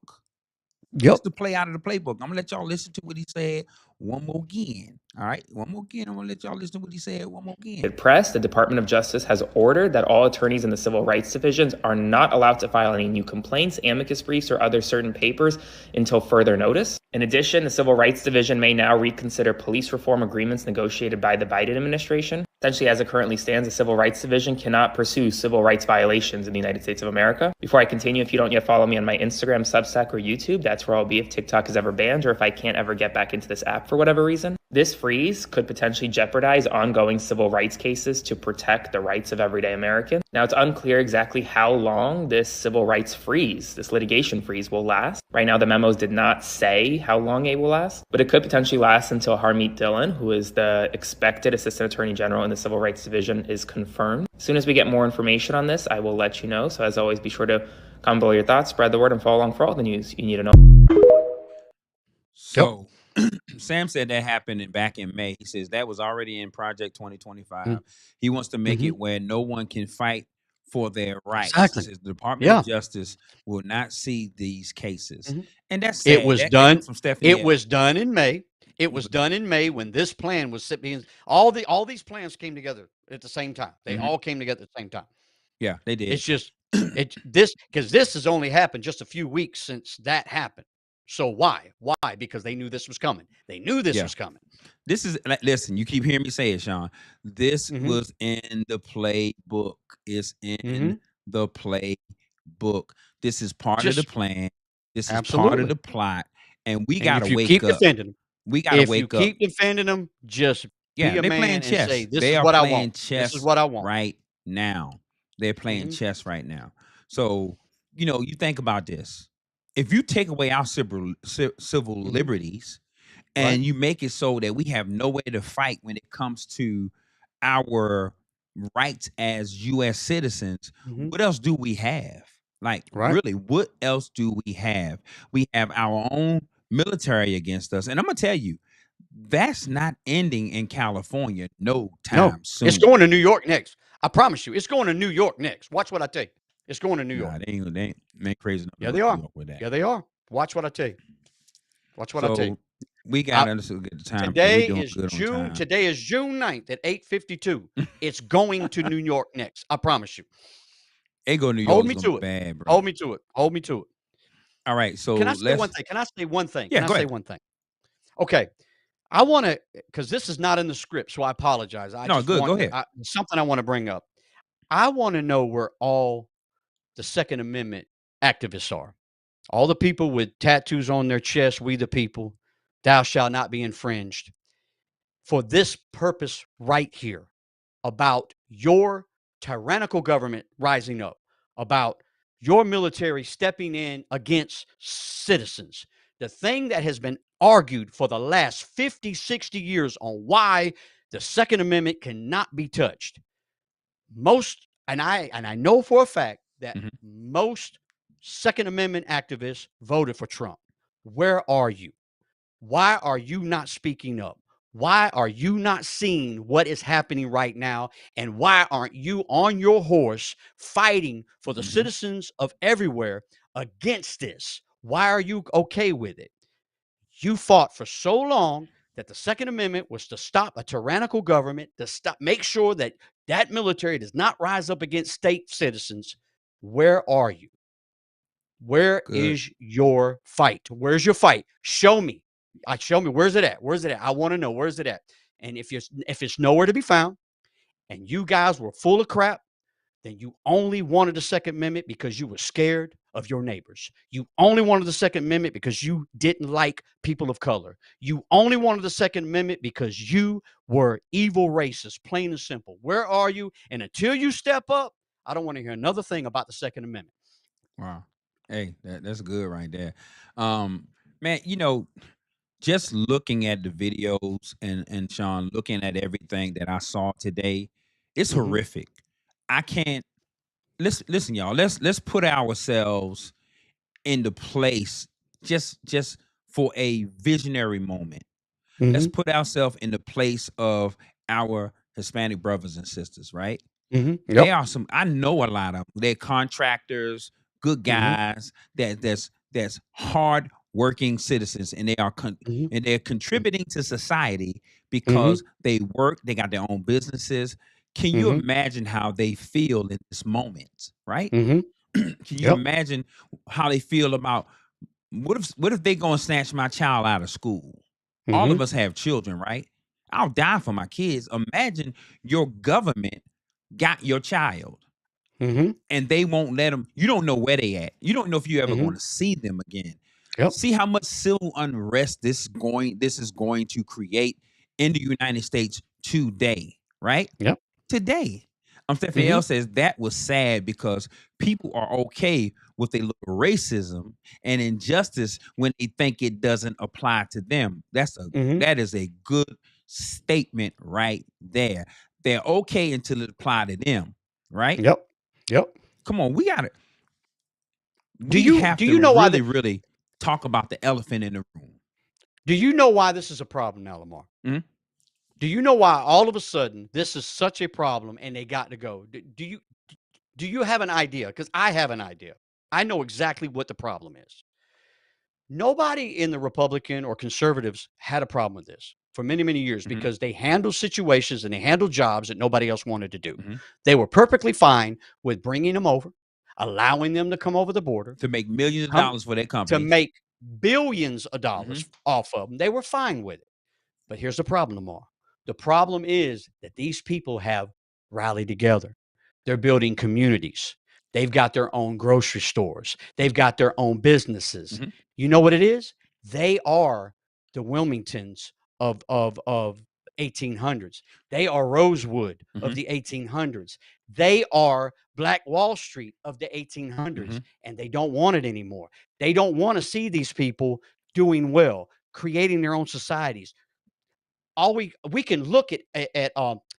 Yep. It's the play out of the playbook. I'm gonna let y'all listen to what he said one more again. All right, one more again. I'm gonna let y'all listen to what he said one more again. Press, the Department of Justice has ordered that all attorneys in the civil rights divisions are not allowed to file any new complaints, amicus briefs, or other certain papers until further notice. In addition, the Civil Rights Division may now reconsider police reform agreements negotiated by the Biden administration. Essentially, as it currently stands, the Civil Rights Division cannot pursue civil rights violations in the United States of America. Before I continue, if you don't yet follow me on my Instagram, Substack, or YouTube, that's where I'll be if TikTok is ever banned or if I can't ever get back into this app for whatever reason. This freeze could potentially jeopardize ongoing civil rights cases to protect the rights of everyday Americans. Now, it's unclear exactly how long this civil rights freeze, this litigation freeze, will last. Right now, the memos did not say how long it will last, but it could potentially last until Harmeet Dillon, who is the expected Assistant Attorney General in the Civil Rights Division, is confirmed. As soon as we get more information on this, I will let you know. So as always, be sure to comment below your thoughts, spread the word, and follow along for all the news you need to know. So Sam said that happened back in May. He says that was already in Project 2025. Mm, He wants to make mhm. it where no one can fight for their rights. He Exactly. says the Department Yeah. of Justice will not see these cases, Mhm. and that's It sad. was That done. comes from Stephanie It L. was done in May. It was But- done in May when this plan was being all these plans came together at the same time. They Mhm. all came together at the same time. Yeah, they did. It's just this has only happened just a few weeks since that happened. So why? Why? Because they knew this was coming. They knew this Yeah. was coming. This is listen. You keep hearing me say it, Sean. This Mhm. was in the playbook. It's in Mhm. the playbook. This is part of the Just plan. This is part of absolutely. the plot, and we And gotta if you wake keep up. defending them, We gotta if you wake up. keep defending them, just Yeah, be a they playing man and chess. say, "This They is are what I playing want. This is chess what I want." right now. They're playing Mhm. chess right now. So you think about this. If you take away our civil Mhm. liberties, Right. and you make it so that we have no way to fight when it comes to our rights as U.S. citizens, Mhm. what else do we have? Like, Right. really, what else do we have? We have our own military against us. And I'm going to tell you, that's not ending in California no No, time it's soon. going to New York next. I promise you, it's going to New York next. Watch what I tell you. It's going to New Nah, York. they ain't crazy enough to Yeah, go they to New are. York with that. Yeah, they are. Watch what I tell you. Watch what I tell you. So we got I, to understand the time. today We're doing is good on June. time. Today is June 9th at 8:52. It's going to New York next. I promise you. They go to New York Hold is me going to to it. be bad, bro. Hold me to it. Hold me to it. All right, so Can I say one let's. thing? Can I say one thing? Yeah, Can I go say ahead. one thing? Okay. I want to, because this is not in the script, so I apologize. I No, just good. Go want ahead. something I want to bring up. I want to know where all the Second Amendment activists are. All the people with tattoos on their chest, we the people, thou shalt not be infringed. For this purpose right here, about your tyrannical government rising up, about your military stepping in against citizens. The thing that has been argued for the last 50, 60 years on why the Second Amendment cannot be touched. Most, and I know for a fact that Mhm. most Second Amendment activists voted for Trump. Where are you? Why are you not speaking up? Why are you not seeing what is happening right now? And why aren't you on your horse fighting for the Mhm. citizens of everywhere against this? Why are you okay with it? You fought for so long that the Second Amendment was to stop a tyrannical government, to stop, make sure that that military does not rise up against state citizens. Where are you? Where Good. is your fight? Where's your fight? Show me. Show me. Where's it at? Where's it at? I want to know. Where's it at? And if it's nowhere to be found, and you guys were full of crap, then you only wanted the Second Amendment because you were scared of your neighbors. You only wanted the Second Amendment because you didn't like people of color. You only wanted the Second Amendment because you were evil racists, plain and simple. Where are you? And until you step up, I don't want to hear another thing about the Second Amendment. Wow. Hey, that's good right there. Man, just looking at the videos and Sean, looking at everything that I saw today, it's Mhm. horrific. I can't listen, y'all. Let's put ourselves into place just for a visionary moment. Let's Mhm. put ourselves in the place of our Hispanic brothers and sisters, right? Mhm. They Yep. are some. I know a lot of them. They're contractors, good Mhm. guys. That's hard working citizens, and Mhm. and they're contributing to society Mhm. because they work. They got their own businesses. Can you Mhm. imagine how they feel in this moment, right? Mhm. Can you Yep. imagine how they feel about what if they gonna snatch my child out of school? All of Mhm. us have children, right? I'll die for my kids. Imagine your government got your child Mhm. and they won't let them. You don't know where they at. You don't know if you ever going Mhm. to see them again. Yep. See how much civil unrest this is going to create in the United States today, right? Yep. Today. Stephanie L Mhm. says that was sad because people are okay with a little racism and injustice when they think it doesn't apply to them. Mhm. That is a good statement right there. They're okay until it apply to them, right? Yep. Yep. Come on, Do we you have do to you know why really, the really talk about the elephant in the room. Do you know why this is a problem now, Lamar? Mhm. Do you know why all of a sudden this is such a problem and they got to go? Do you have an idea? Because I have an idea. I know exactly what the problem is. Nobody in the Republican or conservatives had a problem with this for many, many years Mhm. because they handled situations and they handled jobs that nobody else wanted to do. Mhm. They were perfectly fine with bringing them over, allowing them to come over the border, To make millions of come dollars for their to companies. make billions of dollars Mhm. off of them. They were fine with it. But here's the problem, Lamar. The problem is that these people have rallied together. They're building communities. They've got their own grocery stores. They've got their own businesses. Mhm. You know what it is? They are the Wilmingtons of 1800s. They are Rosewood of Mhm. the 1800s. They are Black Wall Street of the 1800s, Mhm. and they don't want it anymore. They don't want to see these people doing well, creating their own societies. All we can look at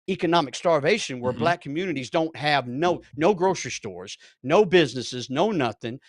economic starvation where Mhm. black communities don't have no grocery stores, no businesses, no nothing,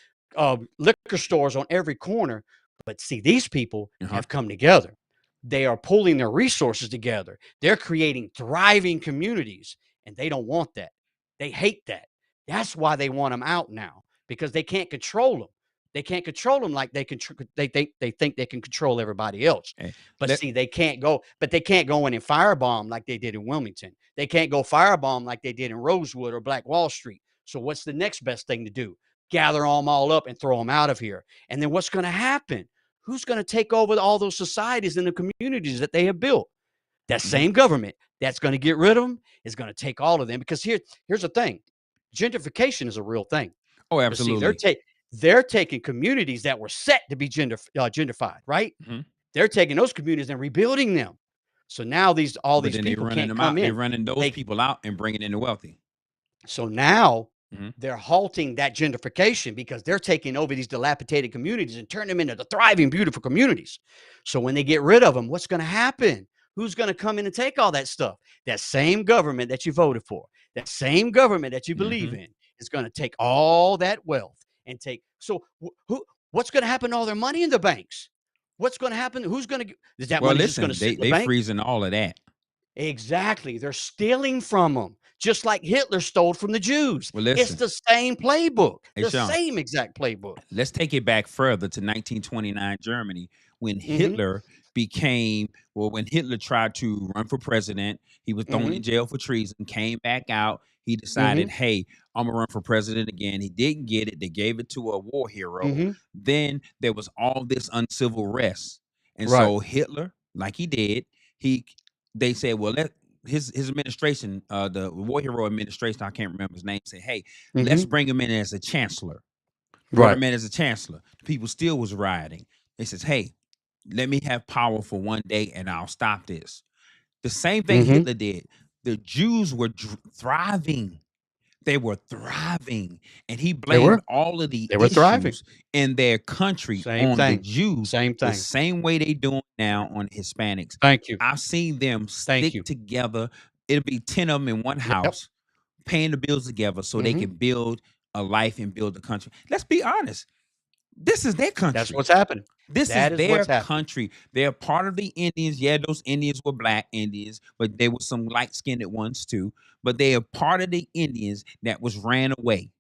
liquor stores on every corner. But see, these people Uh-huh. have come together. They are pulling their resources together. They're creating thriving communities, and they don't want that. They hate that. That's why they want them out now because they can't control them. They can't control them like they can. They think they can control everybody else. Hey, But let see, they can't go, but they can't go in and firebomb like they did in Wilmington. They can't go firebomb like they did in Rosewood or Black Wall Street. So what's the next best thing to do? Gather them all up and throw them out of here. And then what's going to happen? Who's going to take over all those societies and the communities that they have built? That Mhm. same government that's going to get rid of them is going to take all of them because here's the thing. Gentrification is a real thing. Oh, But see, absolutely. they're taking communities that were set to be gentrified, right? Mhm. They're taking those communities and rebuilding them. So now all But these then they people running can't them come out. They in. running those They people out and bringing in the wealthy. So now Mhm. they're halting that gentrification because they're taking over these dilapidated communities and turning them into the thriving, beautiful communities. So when they get rid of them, what's going to happen? Who's going to come in and take all that stuff? That same government that you voted for, that same government that you believe Mhm. in, is going to take all that wealth and take. So what's going to happen to all their money in the banks? What's going to happen? Who's going to? Is that Well, money just going to listen, sit in the they bank? freezing all of that. Exactly. They're stealing from them, just like Hitler stole from the Jews. Well, It's listen, the same playbook, hey the Sean, same exact playbook. let's take it back further to 1929 Germany when Mhm, Hitler became, well, when Hitler tried to run for president, he was thrown in mhm, jail for treason, came back out. He decided, mhm, hey, I'm gonna run for president again. He didn't get it. They gave it to a war hero. mhm. Then there was all this uncivil rest. And Right. so Hitler, like he did, he they said, well, let his administration, the war hero administration, I can't remember his name, said, hey, let's Mhm. bring him in as a chancellor. Brought Right. him in as a chancellor. The people still was rioting. They says, hey, let me have power for one day and I'll stop this. The same thing Mhm. Hitler did. The Jews were thriving. They were thriving. And he They blamed were. all of the They were thriving. issues in their country Same on the thing. Jews, Same the thing. same way they doing now on Hispanics. Thank you. I've seen them Thank stick you. together. It'll be 10 of them in one Yep. house, paying the bills together so they Mhm. can build a life and build a country. Let's be honest. This is their That's country. what's happening. This is That is their what's happening. country. They're part of the Indians. Yeah, those Indians were black Indians, but there were some light-skinned ones too. But they are part of the Indians that was ran away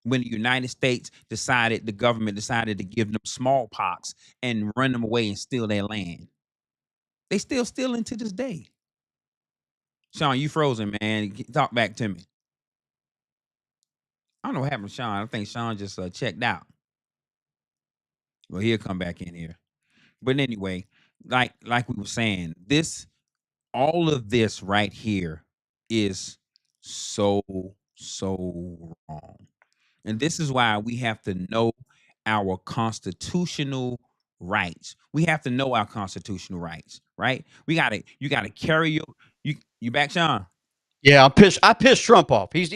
when the United States decided, the government decided to give them smallpox and run them away and steal their land. They still stealing to this day. Sean, you frozen, man. Talk back to me. I don't know what happened to Sean. I think Sean just checked out. Well, he'll come back in here. But anyway, like we were saying, this all of this right here is so wrong. And this is why we have to know our constitutional rights. We have to know our constitutional rights, right? You gotta carry you back, Sean. Yeah, I pissed Trump off. He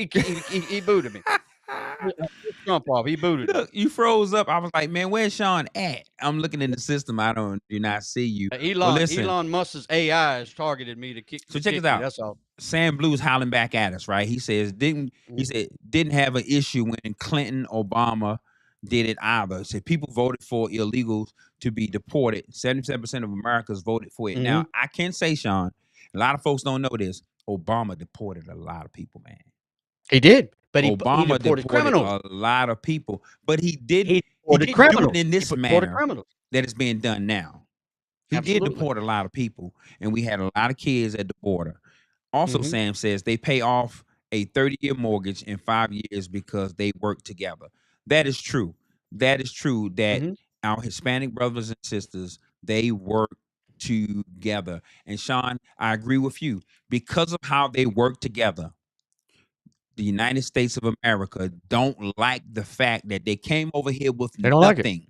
booted me. I pissed Trump off. He booted me. Look, you froze up. I was like, man, where's Sean at? I'm looking in the system. I do not see you. Well, listen. Elon Musk's AI has targeted me to So check kick this me. out. That's all. Sam Blue's howling back at us, right? He says didn't Mhm. have an issue when Clinton, Obama did it either. So people voted for illegals to be deported. 77% of Americans voted for it. Now, I can say, Sean, a lot of folks don't know this. Obama deported a lot of people, man. He did, but he Obama deported criminals. a lot of people, but he didn't He do deported it criminals. in this He deported manner criminals. that is being done now. He did Absolutely. deport a lot of people, and we had a lot of kids at the border. Also, Sam says they pay off a 30-year mortgage in 5 years because they work together. That is true. That is true that our Hispanic brothers and sisters, they work together. And Sean, I agree with you. Because of how they work together, the United States of America don't like the fact that they came over here with They don't like it. nothing.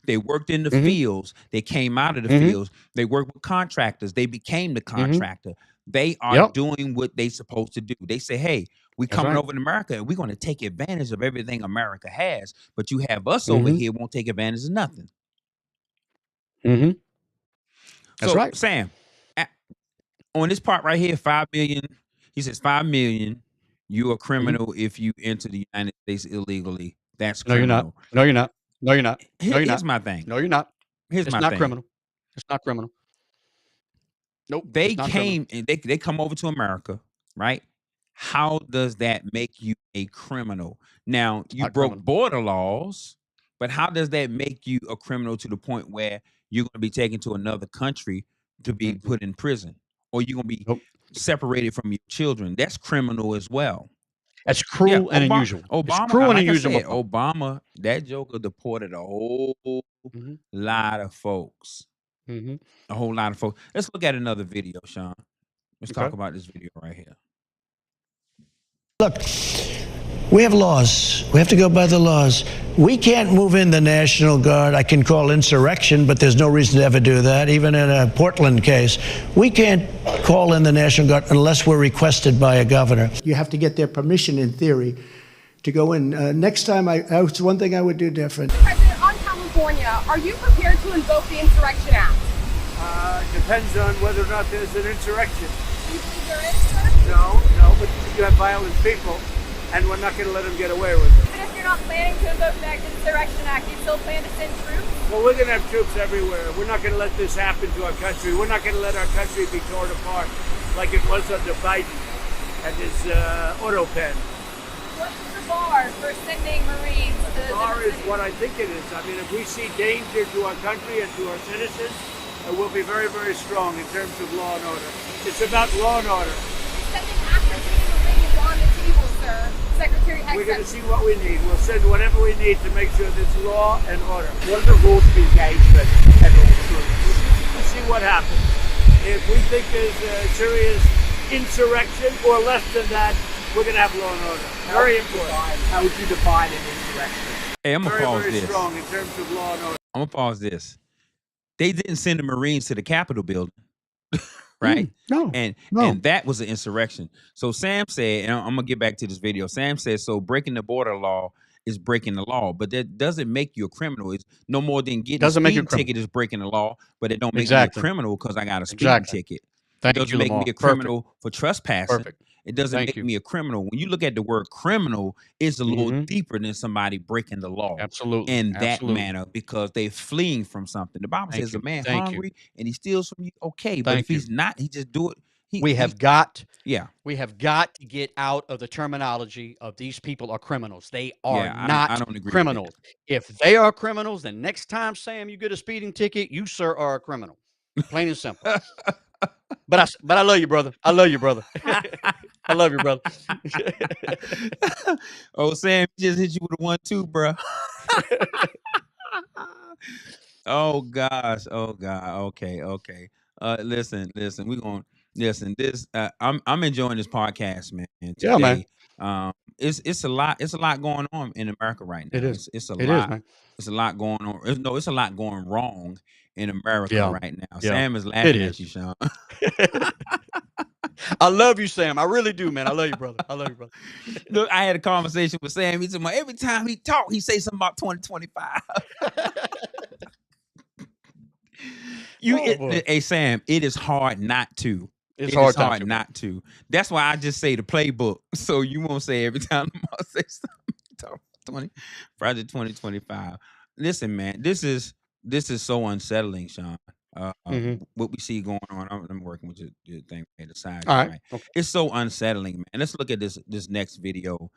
They worked in the fields. They came out of the fields. They worked with contractors. They became the contractor. They are doing what they supposed to do. They say, hey, we coming over to America and we're going to take advantage of everything America has. But you have us over here won't take advantage of nothing. That's so, right. Sam, on this part right here, 5 million, he says 5 million, you're a criminal if you enter the United States illegally. That's No, you're not. criminal. No, you're not. No, you're not. No, you're Here's not. my thing. No, you're not. Here's It's my not thing. criminal. It's not criminal. Nope. They it's not came criminal. and they come over to America, right? How does that make you a criminal? Now, you not broke criminal. border laws, but how does that make you a criminal to the point where you're going to be taken to another country to be put in prison, or you're going to be separated from your children? That's criminal as well. That's cruel and unusual. It's cruel and unusual. I said, Obama, that joker deported a whole lot of folks. A whole lot of folks. Let's look at another video, Sean. Let's talk about this video right here. Look, we have laws. We have to go by the laws. We can't move in the National Guard. I can call insurrection, but there's no reason to ever do that. Even in a Portland case, we can't call in the National Guard unless we're requested by a governor. You have to get their permission, in theory, to go in. Next time, it's one thing I would do different. President, on California, are you prepared to invoke the Insurrection Act? Depends on whether or not there's an insurrection. Do you think there is, sir? No, but you have violent people, and we're not going to let them get away with it. Even if you're not planning to invoke the Insurrection Act, you still plan to send troops? Well, we're going to have troops everywhere. We're not going to let this happen to our country. We're not going to let our country be torn apart like it was under Biden and his auto pen. What's the bar for sending Marines to the bar is what I think it is. I mean, if we see danger to our country and to our citizens, we'll be very, very strong in terms of law and order. It's about law and order. Sending active Marines on the table, sir. Secretary Hex. We're going to see what we need. We'll send whatever we need to make sure there's law and order. What are the rules of engagement at all troops? We'll see what happens. If we think there's a serious insurrection or less than that, we're going to have law and order. Very important. How would you define an insurrection? Hey, I'm going to pause this. Very strong in terms of law and order. I'm going to pause this. They didn't send the Marines to the Capitol building, right? No. And that was an insurrection. So Sam said, and I'm going to get back to this video. Sam said, so breaking the border law is breaking the law, but that doesn't make you a criminal. It's no more than getting a speeding ticket is breaking the law, but it don't make me a criminal because I got a speeding ticket. It doesn't make me a criminal for trespassing. It doesn't make me a criminal. When you look at the word criminal, it's a little deeper than somebody breaking the law. Absolutely. In that manner, because they're fleeing from something. The Bible says a man hungry and he steals from you. Okay, but if he's not, he just do it. We have got to get out of the terminology of these people are criminals. They are not I don't agree criminals. If they are criminals, then next time, Sam, you get a speeding ticket, you, sir, are a criminal. Plain and simple. But I love you, brother. I love you, brother. I love you, brother. Oh, Sam just hit you with a 1-2, bro. Oh gosh. Oh God. Okay. Listen. We're gonna listen. This I'm enjoying this podcast, man. Today. Yeah, man. It's a lot going on in America right now. It is. It's a lot. It is, man. It's a lot going on. It's a lot going wrong in America right now. Yeah. Sam is laughing at you, Sean. I love you, Sam. I really do, man. I love you, brother. I love you, brother. Look, I had a conversation with Sam. He said, every time he talk, he say something about 2025. Hey, Sam, it is hard not to. It's hard not to. That's why I just say the playbook. So you won't say every time I say something. 20 Project 2025. Listen, man, this is so unsettling, Sean. Mhm. What we see going on. I'm working with your thing at the side All here, right. right? Okay. It's so unsettling, man. Let's look at this next video.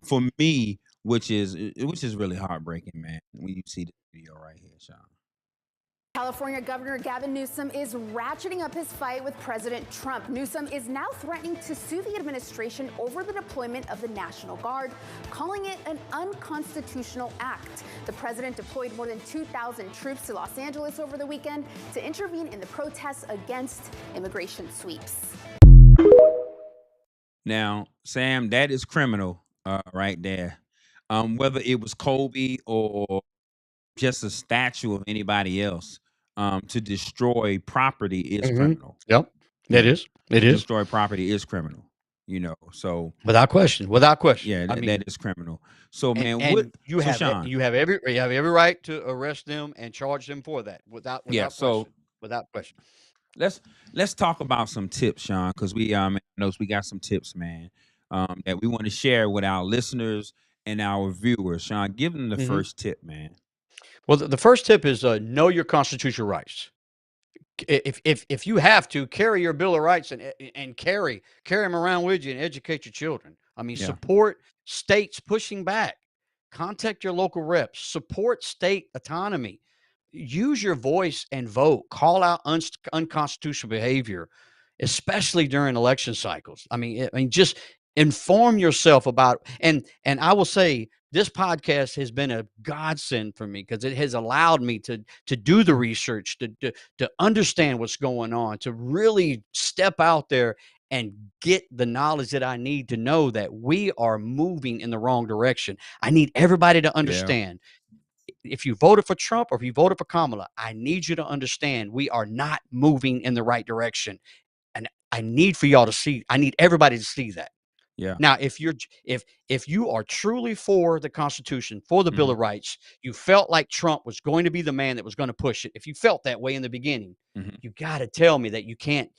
For me, which is really heartbreaking, man. When you see the video right here, Sean. California Governor Gavin Newsom is ratcheting up his fight with President Trump. Newsom is now threatening to sue the administration over the deployment of the National Guard, calling it an unconstitutional act. The president deployed more than 2,000 troops to Los Angeles over the weekend to intervene in the protests against immigration sweeps. Now, Sam, that is criminal, right there. Whether it was Kobe or just a statue of anybody else, to destroy property is criminal. Yep. It is. It is. Destroy property is criminal. So Without question. Without question. yeah, I mean, that is criminal. So man, and Sean? you have every right to arrest them and charge them for that without Yeah, so question. Without question. let's talk about some tips, Sean, because we knows we got some tips, man, that we want to share with our listeners and our viewers. Sean, give them the first tip, man. Well, the first tip is know your constitutional rights. If you have to carry your Bill of Rights and carry them around with you and educate your children. I mean, Yeah. support states pushing back. Contact your local reps. Support state autonomy. Use your voice and vote. Call out unconstitutional behavior, especially during election cycles. I mean, just inform yourself about. And I will say, this podcast has been a godsend for me because it has allowed me to do the research, to understand what's going on, to really step out there and get the knowledge that I need to know that we are moving in the wrong direction. I need everybody to understand. If you voted for Trump or if you voted for Kamala, I need you to understand we are not moving in the right direction. And I need for y'all to see, I need everybody to see that. Yeah. Now, if you are truly for the Constitution, for the Bill of Rights, you felt like Trump was going to be the man that was going to push it. If you felt that way in the beginning, you got to tell me that you can't.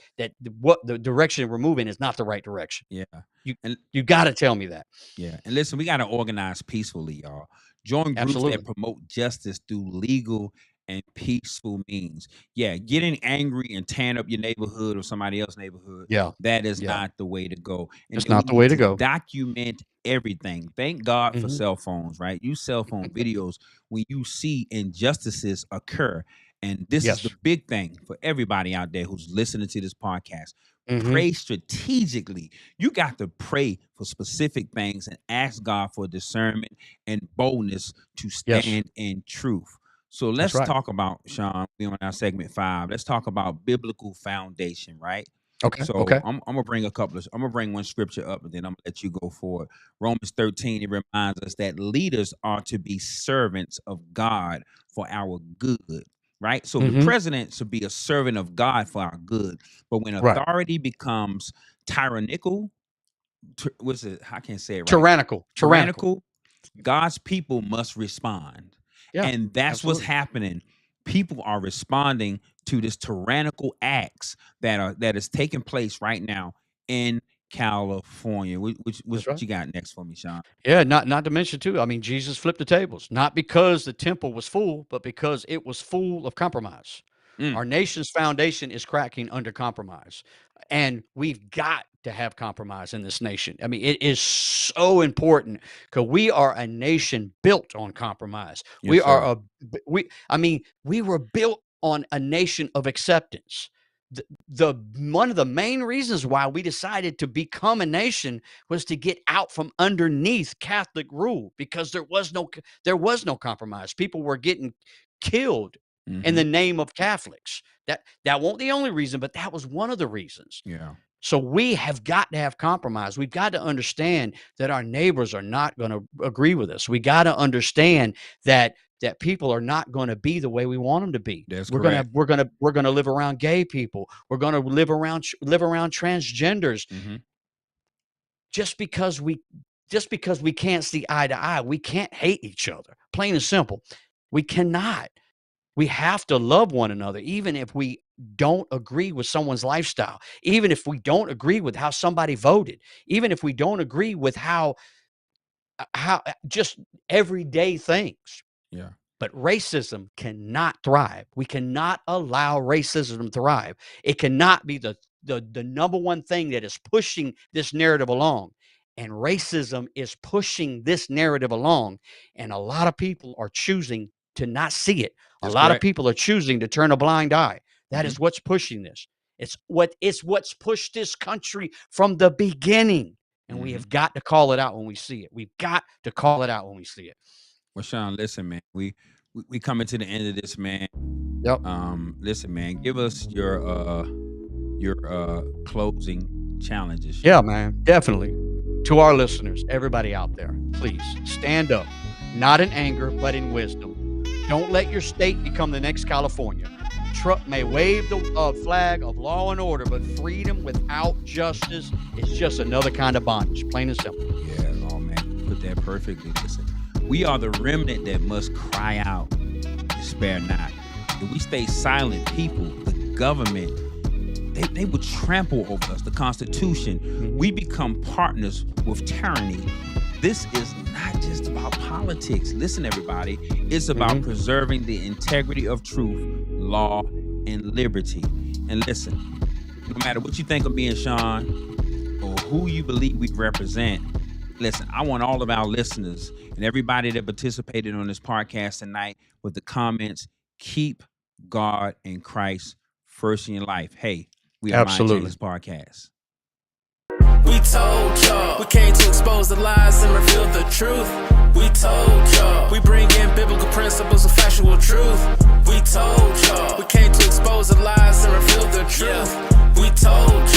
What the direction we're moving is not the right direction. Yeah. You got to tell me that. Yeah. And listen, we got to organize peacefully, y'all. Join groups Absolutely. that promote justice through legal and peaceful means. Yeah, getting angry and tearing up your neighborhood or somebody else's neighborhood. Yeah. That is not the way to go. And It's then not we the way need to go. Document everything. Thank God for cell phones, right? Use cell phone videos when you see injustices occur. And this is the big thing for everybody out there who's listening to this podcast. Pray strategically. You got to pray for specific things and ask God for discernment and boldness to stand in truth. So let's talk about, Sean, we on our segment 5. Let's talk about biblical foundation, right? Okay. So Okay. I'm gonna bring one scripture up, and then I'm gonna let you go for it. Romans 13, it reminds us that leaders are to be servants of God for our good. Right. So the president should be a servant of God for our good. But when authority becomes tyrannical, what's it? I can't say it right. Tyrannical, God's people must respond. Yeah, And that's what's absolutely. happening. People are responding to this tyrannical acts that is taking place right now in California. What you got next for me, Sean? Yeah, not to mention too. I mean, Jesus flipped the tables, not because the temple was full, but because it was full of compromise. Our nation's foundation is cracking under compromise, and we've got to have compromise in this nation. I mean, it is so important because we are a nation built on compromise. We are we were built on a nation of acceptance. The one of the main reasons why we decided to become a nation was to get out from underneath Catholic rule, because there was no compromise. People were getting killed in the name of Catholics. That wasn't the only reason, but that was one of the reasons. Yeah. So we have got to have compromise. We've got to understand that our neighbors are not going to agree with us. We got to understand that people are not going to be the way we want them to be. That's we're correct. going to live around gay people. We're going to live around transgenders. Just because we can't see eye to eye, we can't hate each other. Plain and simple. We cannot. We have to love one another, even if we don't agree with someone's lifestyle, even if we don't agree with how somebody voted, even if we don't agree with how just everyday things. Yeah. But racism cannot thrive. We cannot allow racism to thrive. It cannot be the number one thing that is pushing this narrative along. And racism is pushing this narrative along. And a lot of people are choosing to not see it. That's a lot correct. of people are choosing to turn a blind eye. That is what's pushing this. It's what's pushed this country from the beginning. And we have got to call it out when we see it. We've got to call it out when we see it. Well, Shann, listen, man, we coming to the end of this, man. Yep. Listen, man, give us your closing challenges. Yeah, man, definitely. To our listeners, everybody out there, please stand up, not in anger, but in wisdom. Don't let your state become the next California. Trump may wave the flag of law and order, but freedom without justice is just another kind of bondage, plain and simple. Yeah, oh man, put that perfectly. Listen, we are the remnant that must cry out, spare not. If we stay silent, people, the government, they will trample over us, the Constitution. We become partners with tyranny. This is not just about politics. Listen, everybody, it's about preserving the integrity of truth, law, and liberty. And listen, no matter what you think of me and Shann, or who you believe we represent, listen, I want all of our listeners and everybody that participated on this podcast tonight with the comments, keep God and Christ first in your life. Hey, we are Mind Changers Podcast. We told y'all we came to expose the lies and reveal the truth. We told y'all we bring in biblical principles of factual truth. We told y'all we came to expose the lies and reveal the truth. We told